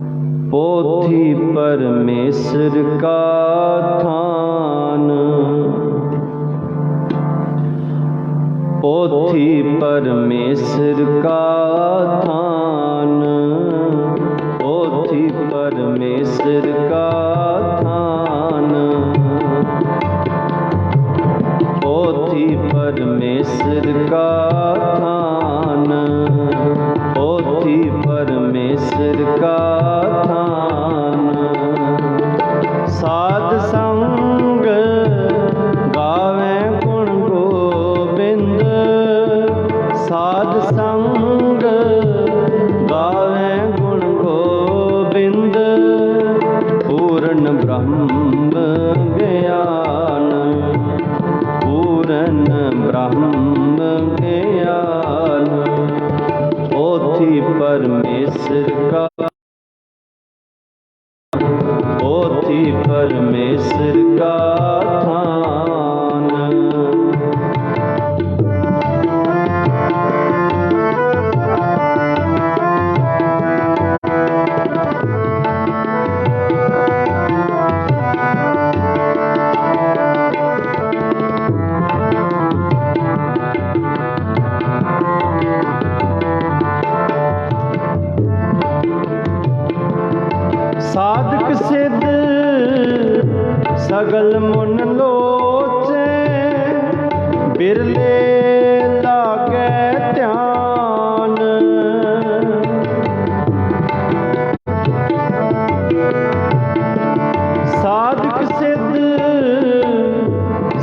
पोथी परमेश्वर का थान, पोथी परमेश्वर का थान, पोथी परमेश्वर का थान, पोथी परमेश्वर का थान, पोथी परमेश्वर का थान। साध संग गावे गुण गोबिंद, साध संग गावे गुण गोबिंद, पूर्ण ब्रह्म ज्ञान, पूर्ण ब्रह्म ज्ञान। पोथी परमेश्वर का, पोथी परमेश्वर का थान। साधक सिद्ध सगल मुन लोचे, बिरले लागे ध्यान। साधक सिद्ध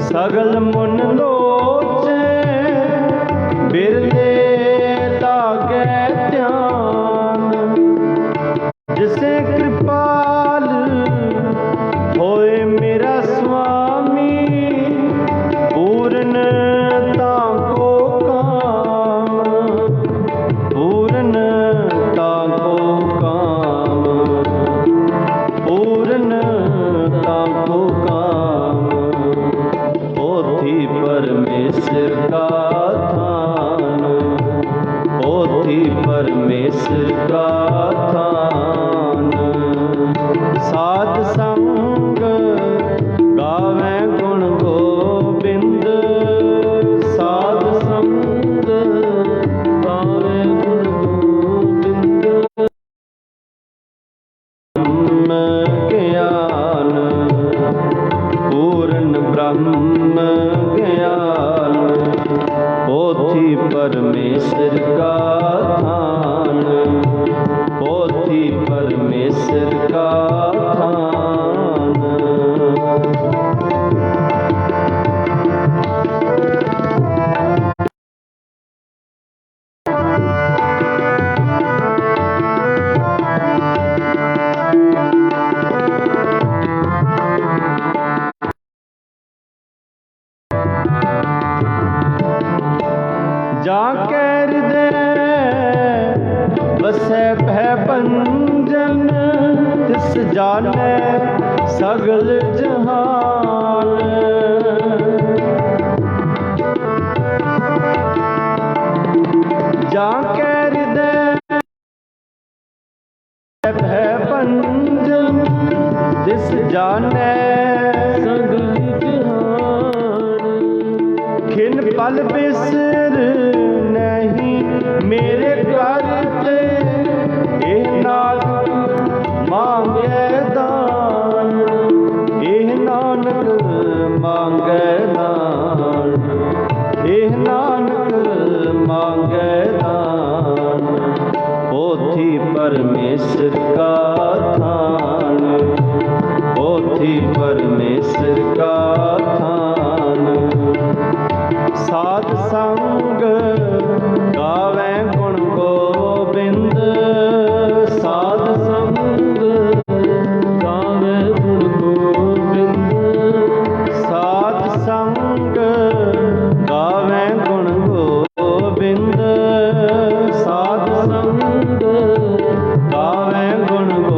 सगल मुन लोचे, बिरले लागे ध्यान। जिसे कृपाल होए मेरा स्वामी, पूर्णता को काम, पूर्णता को काम, पूर्णता को काम। पोथी परमेश्वर का थान, पोथी परमेश्वर का थान। साध संग गावे गुण गोबिंद, साध संग गावे गुण गोबिंद, ब्रह्म ज्ञान, पूर्ण ब्रह्म ज्ञान। पोथी परमेश्वर का थान, पोथी परमेश्वर का थान। जाके हृदय बसे भय भंजन, तिस जाने सगल जहान। जाके हृदय भय भंजन, तिस जाने सगल जहान। खिन पल बिसर नहीं मेरे करते, एह नानक मांगे दान, एह नानक मांगे दान, एह नानक मांगे दान। पोथी परमेश्वर का थान, पोथी परमेश्वर का थान। साध संग गावे गुण गोबिंद, साध संग गावे गुण गोबिंद, साध संग गावे गुण गोबिंद, साध संग गावे गुण गोबिंद।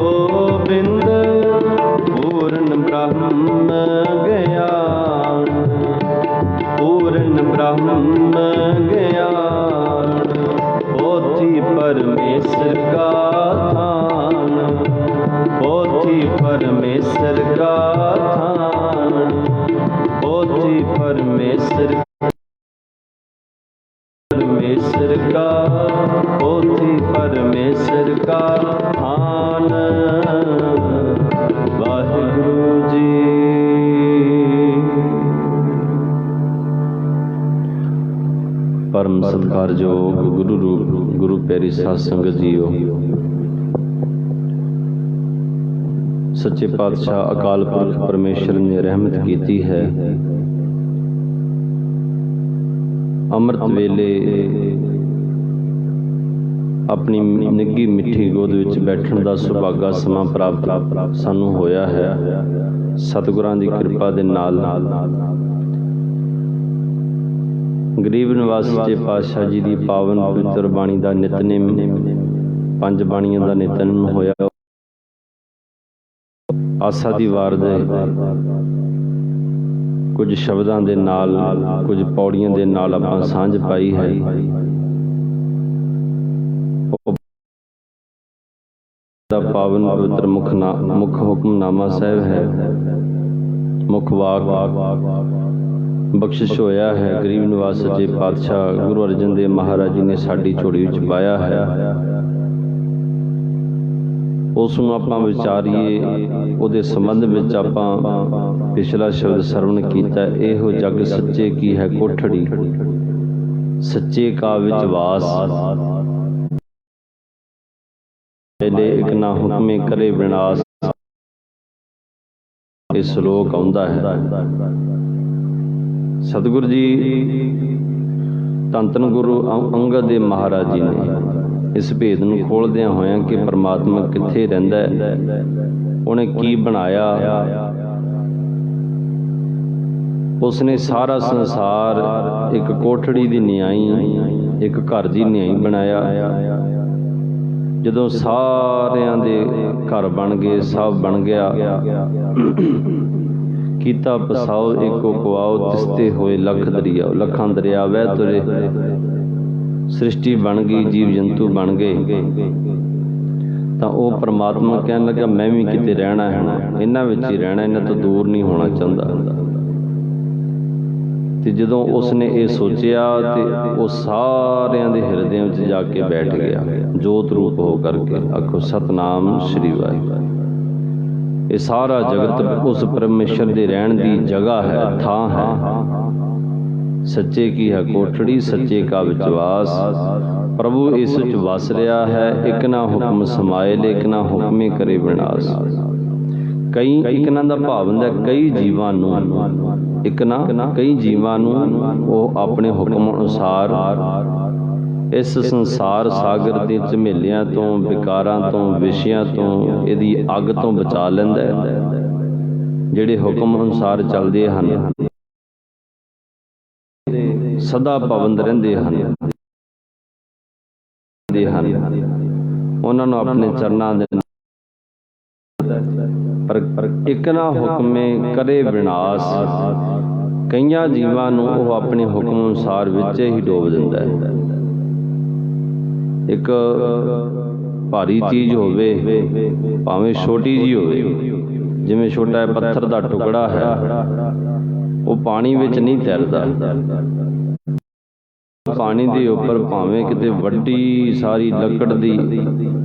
ਸਤਿਕਾਰਯੋਗ ਗੁਰੂ ਰੂਪ ਗੁਰੂ ਪਿਆਰੀ ਸਾਧ ਸੰਗਤ ਜੀਓ, ਸੱਚੇ ਪਾਤਸ਼ਾਹ ਅਕਾਲ ਪੁਰਖ ਪਰਮੇਸ਼ਰ ਨੇ ਰਹਿਮਤ ਕੀਤੀ ਹੈ। ਅੰਮ੍ਰਿਤ ਵੇਲੇ ਆਪਣੀ ਨਿੱਘੀ ਮਿੱਠੀ ਗੋਦ ਵਿੱਚ ਬੈਠਣ ਦਾ ਸੁਭਾਗਾ ਸਮਾਂ ਪ੍ਰਾਪਤ ਸਾਨੂੰ ਹੋਇਆ ਹੈ। ਸਤਿਗੁਰਾਂ ਦੀ ਕਿਰਪਾ ਦੇ ਨਾਲ ਗਰੀਬ ਨਿਵਾਸ ਸੱਚੇ ਪਾਤਸ਼ਾਹ ਜੀ ਦੀ ਪਾਵਨ ਪਵਿੱਤਰ ਬਾਣੀ ਦਾ ਨਿਤਨੇਮ, ਪੰਜ ਬਾਣੀਆਂ ਦਾ ਨਿਤਨੇਮ ਹੋਇਆ। ਆਸਾ ਦੀ ਵਾਰ ਦੇ ਕੁਝ ਸ਼ਬਦਾਂ ਦੇ ਨਾਲ, ਕੁਝ ਪੌੜੀਆਂ ਦੇ ਨਾਲ ਆਪਾਂ ਸਾਂਝ ਪਾਈ ਹੈ। ਦਾ ਪਾਵਨ ਪਵਿੱਤਰ ਮੁੱਖ ਹੁਕਮਨਾਮਾ ਸਾਹਿਬ ਹੈ। ਮੁੱਖ ਵਾਕ ਬਖਸ਼ਿਸ਼ ਹੋਇਆ ਹੈ। ਗਰੀਬ ਨਿਵਾਸ ਸੱਚੇ ਪਾਤਸ਼ਾਹ ਗੁਰੂ ਅਰਜਨ ਦੇਵ ਮਹਾਰਾਜ ਜੀ ਨੇ ਸਾਡੀ ਝੋਲੀ ਵਿੱਚ ਪਾਇਆ ਹੈ। ਉਸ ਨੂੰ ਆਪਾਂ ਵਿਚਾਰੀਏ। ਉਹਦੇ ਸੰਬੰਧ ਵਿੱਚ ਆਪਾਂ ਪਿਛਲਾ ਸ਼ਬਦ ਸਰਵਣ ਕੀਤਾ, ਇਹੋ ਜਗ ਸੱਚੇ ਕੀ ਹੈ ਕੋਠੜੀ, ਸੱਚੇ ਕਾ ਵਿੱਚ ਵਾਸ, ਪਹਿਲੇ ਇਕ ਨਾ ਹੁਕਮੇ ਕਰੇ ਵਿਨਾਸ਼। ਇਹ ਸ਼ਲੋਕ ਆਉਂਦਾ ਹੈ। ਸਤਿਗੁਰੂ ਜੀ ਧੰਨ ਧੰਨ ਗੁਰੂ ਅੰਗਦ ਦੇਵ ਮਹਾਰਾਜ ਜੀ ਨੇ ਇਸ ਭੇਦ ਨੂੰ ਖੋਲ੍ਹਦਿਆਂ ਹੋਇਆਂ ਕਿ ਪਰਮਾਤਮਾ ਕਿੱਥੇ ਰਹਿੰਦਾ ਹੈ, ਉਹਨੇ ਕੀ ਬਣਾਇਆ। ਉਸਨੇ ਸਾਰਾ ਸੰਸਾਰ ਇੱਕ ਕੋਠੜੀ ਦੀ ਨਿਆਈ, ਇੱਕ ਘਰ ਦੀ ਨਿਆਈ ਬਣਾਇਆ। ਜਦੋਂ ਸਾਰਿਆਂ ਦੇ ਘਰ ਬਣ ਗਏ, ਸਭ ਬਣ ਗਿਆ, ਕੀਤਾ ਪਸਾਓ ਏਕੋ ਕੁਆਓ, ਤਿਸਤੇ ਹੋਏ ਲੱਖ ਦਰਿਆ, ਲੱਖਾਂ ਦਰਿਆ ਵਹਿ ਤੁਰੇ। ਸ੍ਰਿਸ਼ਟੀ ਬਣ ਗਈ, ਜੀਵ ਜੰਤੂ ਬਣ ਗਏ। ਤਾਂ ਉਹ ਪਰਮਾਤਮਾ ਕਹਿਣ ਲੱਗਾ ਮੈਂ ਵੀ ਕਿਤੇ ਰਹਿਣਾ ਹੈ, ਇਹਨਾਂ ਵਿੱਚ ਹੀ ਰਹਿਣਾ, ਇਹਨਾਂ ਤੋਂ ਦੂਰ ਨਹੀਂ ਹੋਣਾ ਚਾਹੁੰਦਾ। ਤੇ ਜਦੋਂ ਉਸਨੇ ਇਹ ਸੋਚਿਆ ਤੇ ਉਹ ਸਾਰਿਆਂ ਦੇ ਹਿਰਦਿਆਂ ਵਿੱਚ ਜਾ ਕੇ ਬੈਠ ਗਿਆ, ਜੋਤ ਰੂਪ ਹੋ ਕਰਕੇ। ਆਖੋ ਸਤਨਾਮ ਸ੍ਰੀ ਵਾਹਿਗੁਰੂ। ਇਹ ਸਾਰਾ ਜਗਤ ਉਸ ਪਰਮੇਸ਼ਰ ਦੇ ਰਹਿਣ ਦੀ ਜਗ੍ਹਾ ਹੈ, ਥਾਂ ਹੈ। ਸੱਚੇ ਕੀ ਹੈ ਕੋਠੜੀ, ਸੱਚੇ ਕਾ ਵਿਚਵਾਸ। ਪ੍ਰਭੂ ਇਸ ਵਿੱਚ ਵਸ ਰਿਹਾ ਹੈ। ਇੱਕ ਨਾ ਹੁਕਮ ਸਮਾਏ, ਇੱਕ ਨਾ ਹੁਕਮੇ ਕਰੇ ਵਿਨਾਸ਼। ਕਈ ਇਕਨਾਂ ਦਾ ਭਾਵ ਹੁੰਦਾ ਕਈ ਜੀਵਾਂ ਨੂੰ, ਇੱਕ ਨਾ ਕਈ ਜੀਵਾਂ ਨੂੰ ਉਹ ਆਪਣੇ ਹੁਕਮ ਅਨੁਸਾਰ ਇਸ ਸੰਸਾਰ ਸਾਗਰ ਦੇ ਝਮੇਲਿਆਂ ਤੋਂ, ਵਿਕਾਰਾਂ ਤੋਂ, ਵਿਸ਼ਿਆਂ ਤੋਂ, ਇਹਦੀ ਅੱਗ ਤੋਂ ਬਚਾ ਲੈਂਦਾ ਹੈ। ਜਿਹੜੇ ਹੁਕਮ ਅਨੁਸਾਰ ਚੱਲਦੇ ਹਨ ਸਦਾ ਪਾਬੰਦ ਰਹਿੰਦੇ ਹਨ, ਉਹਨਾਂ ਨੂੰ ਆਪਣੇ ਚਰਨਾਂ ਦੇ ਪਰ ਇੱਕ ਨਾ ਹੁਕਮੇ ਕਰੇ ਵਿਨਾਸ਼। ਕਈਆਂ ਜੀਵਾਂ ਨੂੰ ਉਹ ਆਪਣੇ ਹੁਕਮ ਅਨੁਸਾਰ ਵਿੱਚ ਹੀ ਡੋਬ ਦਿੰਦਾ ਹੈ। ਇੱਕ ਭਾਰੀ ਚੀਜ਼ ਹੋਵੇ, ਭਾਵੇਂ ਛੋਟੀ ਜਿਹੀ ਹੋਵੇ, ਜਿਵੇਂ ਛੋਟਾ ਪੱਥਰ ਦਾ ਟੁਕੜਾ ਹੈ, ਉਹ ਪਾਣੀ ਵਿੱਚ ਨਹੀਂ ਤੈਰਦਾ। ਪਾਣੀ ਦੇ ਉੱਪਰ ਭਾਵੇਂ ਕਿਤੇ ਵੱਡੀ ਸਾਰੀ ਲੱਕੜ ਦੀ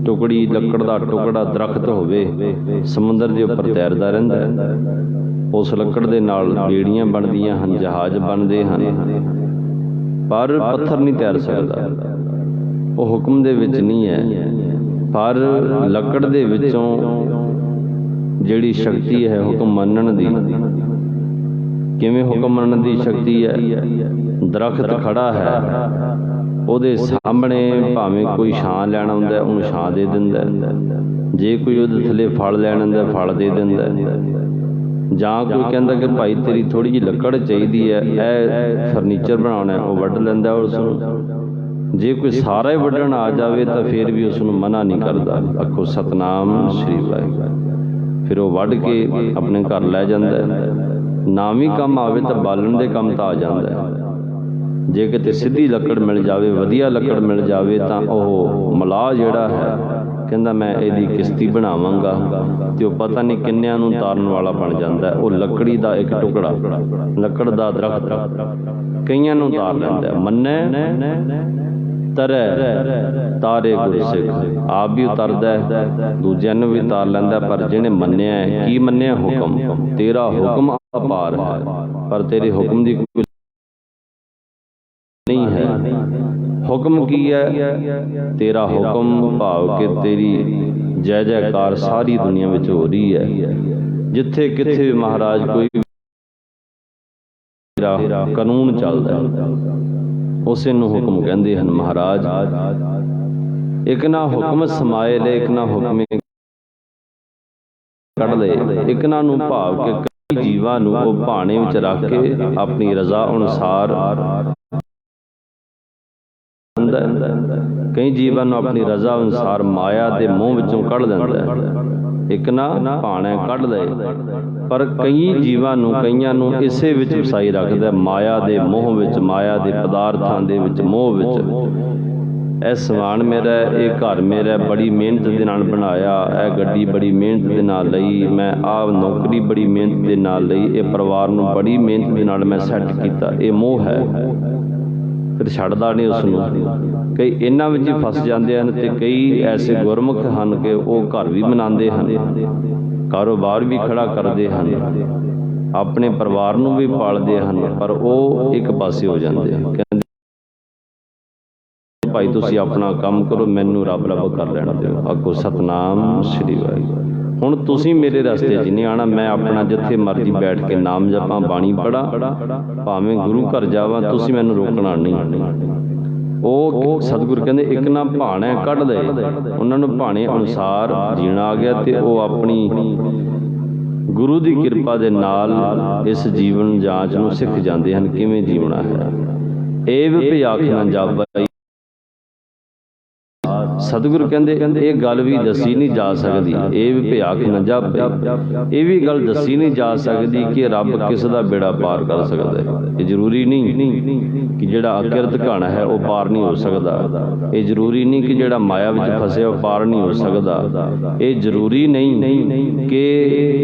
ਟੁਕੜੀ, ਲੱਕੜ ਦਾ ਟੁਕੜਾ ਦਰਖਤ ਹੋਵੇ, ਸਮੁੰਦਰ ਦੇ ਉੱਪਰ ਤੈਰਦਾ ਰਹਿੰਦਾ ਹੈ। ਉਸ ਲੱਕੜ ਦੇ ਨਾਲ ਬੇੜੀਆਂ ਬਣਦੀਆਂ ਹਨ, ਜਹਾਜ਼ ਬਣਦੇ ਹਨ, ਪਰ ਪੱਥਰ ਨਹੀਂ ਤੈਰ ਸਕਦਾ। ਉਹ ਹੁਕਮ ਦੇ ਵਿੱਚ ਨਹੀਂ ਹੈ। ਪਰ ਲੱਕੜ ਦੇ ਵਿੱਚੋਂ ਜਿਹੜੀ ਸ਼ਕਤੀ ਹੈ ਹੁਕਮ ਮੰਨਣ ਦੀ, ਕਿਵੇਂ ਹੁਕਮ ਮੰਨਣ ਦੀ ਸ਼ਕਤੀ ਹੈ। ਦਰਖਤ ਖੜਾ ਹੈ, ਉਹਦੇ ਸਾਹਮਣੇ ਭਾਵੇਂ ਕੋਈ ਛਾਂ ਲੈਣਾ ਹੁੰਦਾ ਉਹਨੂੰ ਛਾਂ ਦੇ ਦਿੰਦਾ, ਜੇ ਕੋਈ ਉਹਦੇ ਥੱਲੇ ਫਲ ਲੈਣਾ ਹੁੰਦਾ ਫਲ ਦੇ ਦਿੰਦਾ। ਜਾਂ ਕੋਈ ਕਹਿੰਦਾ ਕਿ ਭਾਈ ਤੇਰੀ ਥੋੜ੍ਹੀ ਜਿਹੀ ਲੱਕੜ ਚਾਹੀਦੀ ਹੈ, ਇਹ ਫਰਨੀਚਰ ਬਣਾਉਣਾ, ਉਹ ਵੱਢ ਲੈਂਦਾ ਉਸ ਨੂੰ। ਜੇ ਕੋਈ ਸਾਰਾ ਹੀ ਵੱਢਣ ਆ ਜਾਵੇ ਤਾਂ ਫਿਰ ਵੀ ਉਸ ਨੂੰ ਮਨਾ ਨਹੀਂ ਕਰਦਾ। ਆਖੋ ਸਤਨਾਮ ਸ੍ਰੀ ਵਾਹਿਗੁਰੂ। ਫਿਰ ਉਹ ਵੱਢ ਕੇ ਆਪਣੇ ਘਰ ਲੈ ਜਾਂਦਾ। ਨਾ ਵੀ ਕੰਮ ਆਵੇ ਤਾਂ ਬਾਲਣ ਦੇ ਕੰਮ ਤਾਂ ਆ ਜਾਂਦਾ। ਜੇ ਕਿਤੇ ਸਿੱਧੀ ਲੱਕੜ ਮਿਲ ਜਾਵੇ, ਵਧੀਆ ਲੱਕੜ ਮਿਲ ਜਾਵੇ, ਤਾਂ ਉਹ ਮਲਾਹ ਜਿਹੜਾ ਹੈ ਕਹਿੰਦਾ ਮੈਂ ਇਹਦੀ ਕਿਸ਼ਤੀ ਬਣਾਵਾਂਗਾ, ਤੇ ਉਹ ਪਤਾ ਨਹੀਂ ਕਿੰਨਿਆਂ ਨੂੰ ਤਾਰਨ ਵਾਲਾ ਬਣ ਜਾਂਦਾ। ਉਹ ਲੱਕੜੀ ਦਾ ਇੱਕ ਟੁਕੜਾ, ਲੱਕੜ ਦਾ ਦਰਖਤ ਕਈਆਂ ਨੂੰ ਤਾਰ ਲੈਂਦਾ। ਮੰਨੈ ਤਰੈ ਤਾਰੇ ਗੁਰਸਿੱਖ। ਆਪ ਵੀ ਉਤਰਦਾ, ਦੂਜਿਆਂ ਨੂੰ ਵੀ ਤਾਰ ਲੈਂਦਾ। ਪਰ ਜਿਹਨੇ ਮੰਨਿਆ, ਕੀ ਮੰਨਿਆ? ਹੁਕਮ। ਤੇਰਾ ਹੁਕਮ ਅਪਾਰ ਹੈ, ਪਰ ਤੇਰੇ ਹੁਕਮ ਦੀ ਕੋਈ ਨਹੀਂ ਹੈ। हुक्म की है, तेरा हुक्म भाव के तेरी जय जयकार सारी दुनिया में हो रही है। जिथे किथे भी महाराज कोई कानून चलता है उसे नूं हुक्म कहंदे हन। महाराज एक ना हुक्म समाए ले, एक ना हुक्म कढ़ ले, एक ना नूं भाव के कई जीवां नूं ओह भाणे विच रख के अपनी रजा अनुसार कई जीवां नूं अपनी रजा अनुसार माया के मोह विचों कढ़ लैंदा है। एक ना भाणे कढ़ ले, पर कई जीवां नूं कईयां नूं इसे विच वसाई रखदा है, माया दे मोह विच, माया दे पदार्थां दे विच, मोह विच। ਇਹ ਸਮਾਨ ਮੇਰਾ, ਇਹ ਘਰ ਮੇਰਾ, बड़ी मेहनत ਦੇ ਨਾਲ ਬਣਾਇਆ, ਇਹ ਗੱਡੀ बड़ी मेहनत ਦੇ ਨਾਲ ਲਈ, मैं ਆਹ ਨੌਕਰੀ बड़ी मेहनत ਦੇ ਨਾਲ ਲਈ, ਇਹ ਪਰਿਵਾਰ ਨੂੰ बड़ी मेहनत ਦੇ ਨਾਲ मैं ਸੈੱਟ ਕੀਤਾ। ਇਹ ਮੋਹ ਹੈ, ਫਿਰ ਛੱਡਦਾ ਨਹੀਂ ਉਸ ਨੂੰ। ਕਈ ਇਹਨਾਂ ਵਿੱਚ ਹੀ ਫਸ ਜਾਂਦੇ ਹਨ ਤੇ ਕਈ ਐਸੇ ਗੁਰਮੁਖ ਹਨ ਕਿ ਉਹ ਘਰ ਵੀ ਬਣਾਉਂਦੇ ਹਨ, ਕਾਰੋਬਾਰ ਵੀ ਖੜਾ ਕਰਦੇ ਹਨ, ਆਪਣੇ ਪਰਿਵਾਰ ਨੂੰ ਵੀ ਪਾਲਦੇ ਹਨ, ਪਰ ਉਹ ਇੱਕ ਪਾਸੇ ਹੋ ਜਾਂਦੇ ਹਨ। ਕਹਿੰਦੇ ਭਾਈ ਤੁਸੀਂ ਆਪਣਾ ਕੰਮ ਕਰੋ, ਮੈਨੂੰ ਰੱਬ ਰੱਬ ਕਰ ਲੈਣ ਦਿਓ। ਆਖੋ ਸਤਨਾਮ ਸ੍ਰੀ ਵਾਹਿਗੁਰੂ। ਹੁਣ ਤੁਸੀਂ ਮੇਰੇ ਰਸਤੇ 'ਚ ਨਹੀਂ ਆਉਣਾ, ਮੈਂ ਆਪਣਾ ਜਿੱਥੇ ਮਰਜ਼ੀ ਬੈਠ ਕੇ ਨਾਮ ਜਪਾਂ, ਬਾਣੀ ਪੜ੍ਹਾਂ, ਭਾਵੇਂ ਗੁਰੂ ਘਰ ਜਾਵਾਂ, ਤੁਸੀਂ ਮੈਨੂੰ ਰੋਕਣਾ ਨਹੀਂ। ਉਹ ਸਤਿਗੁਰੂ ਕਹਿੰਦੇ ਇੱਕ ਨਾ ਭਾਣੇ ਕੱਢ ਲਏ, ਉਹਨਾਂ ਨੂੰ ਭਾਣੇ ਅਨੁਸਾਰ ਜੀਣਾ ਆ ਗਿਆ ਤੇ ਉਹ ਆਪਣੀ ਗੁਰੂ ਦੀ ਕਿਰਪਾ ਦੇ ਨਾਲ ਇਸ ਜੀਵਨ ਜਾਂਚ ਨੂੰ ਸਿੱਖ ਜਾਂਦੇ ਹਨ ਕਿਵੇਂ ਜੀਵਣਾ ਹੈ। ਏਵ ਭਿਆਖ ਨਾ ਜਾਵੈ, सतगुरु कहते ये गल भी दसी नहीं जा सकती, ये भी भ्याख न जापे, ये भी गल दसी नहीं जा सकती कि रब किस दा बेड़ा पार कर सकता है। ये जरूरी नहीं कि जिहड़ा अकिरत घाना है वह पार नहीं हो सकता, ये जरूरी नहीं कि जिहड़ा माया विच फसे वह पार नहीं हो सकता, ये जरूरी नहीं कि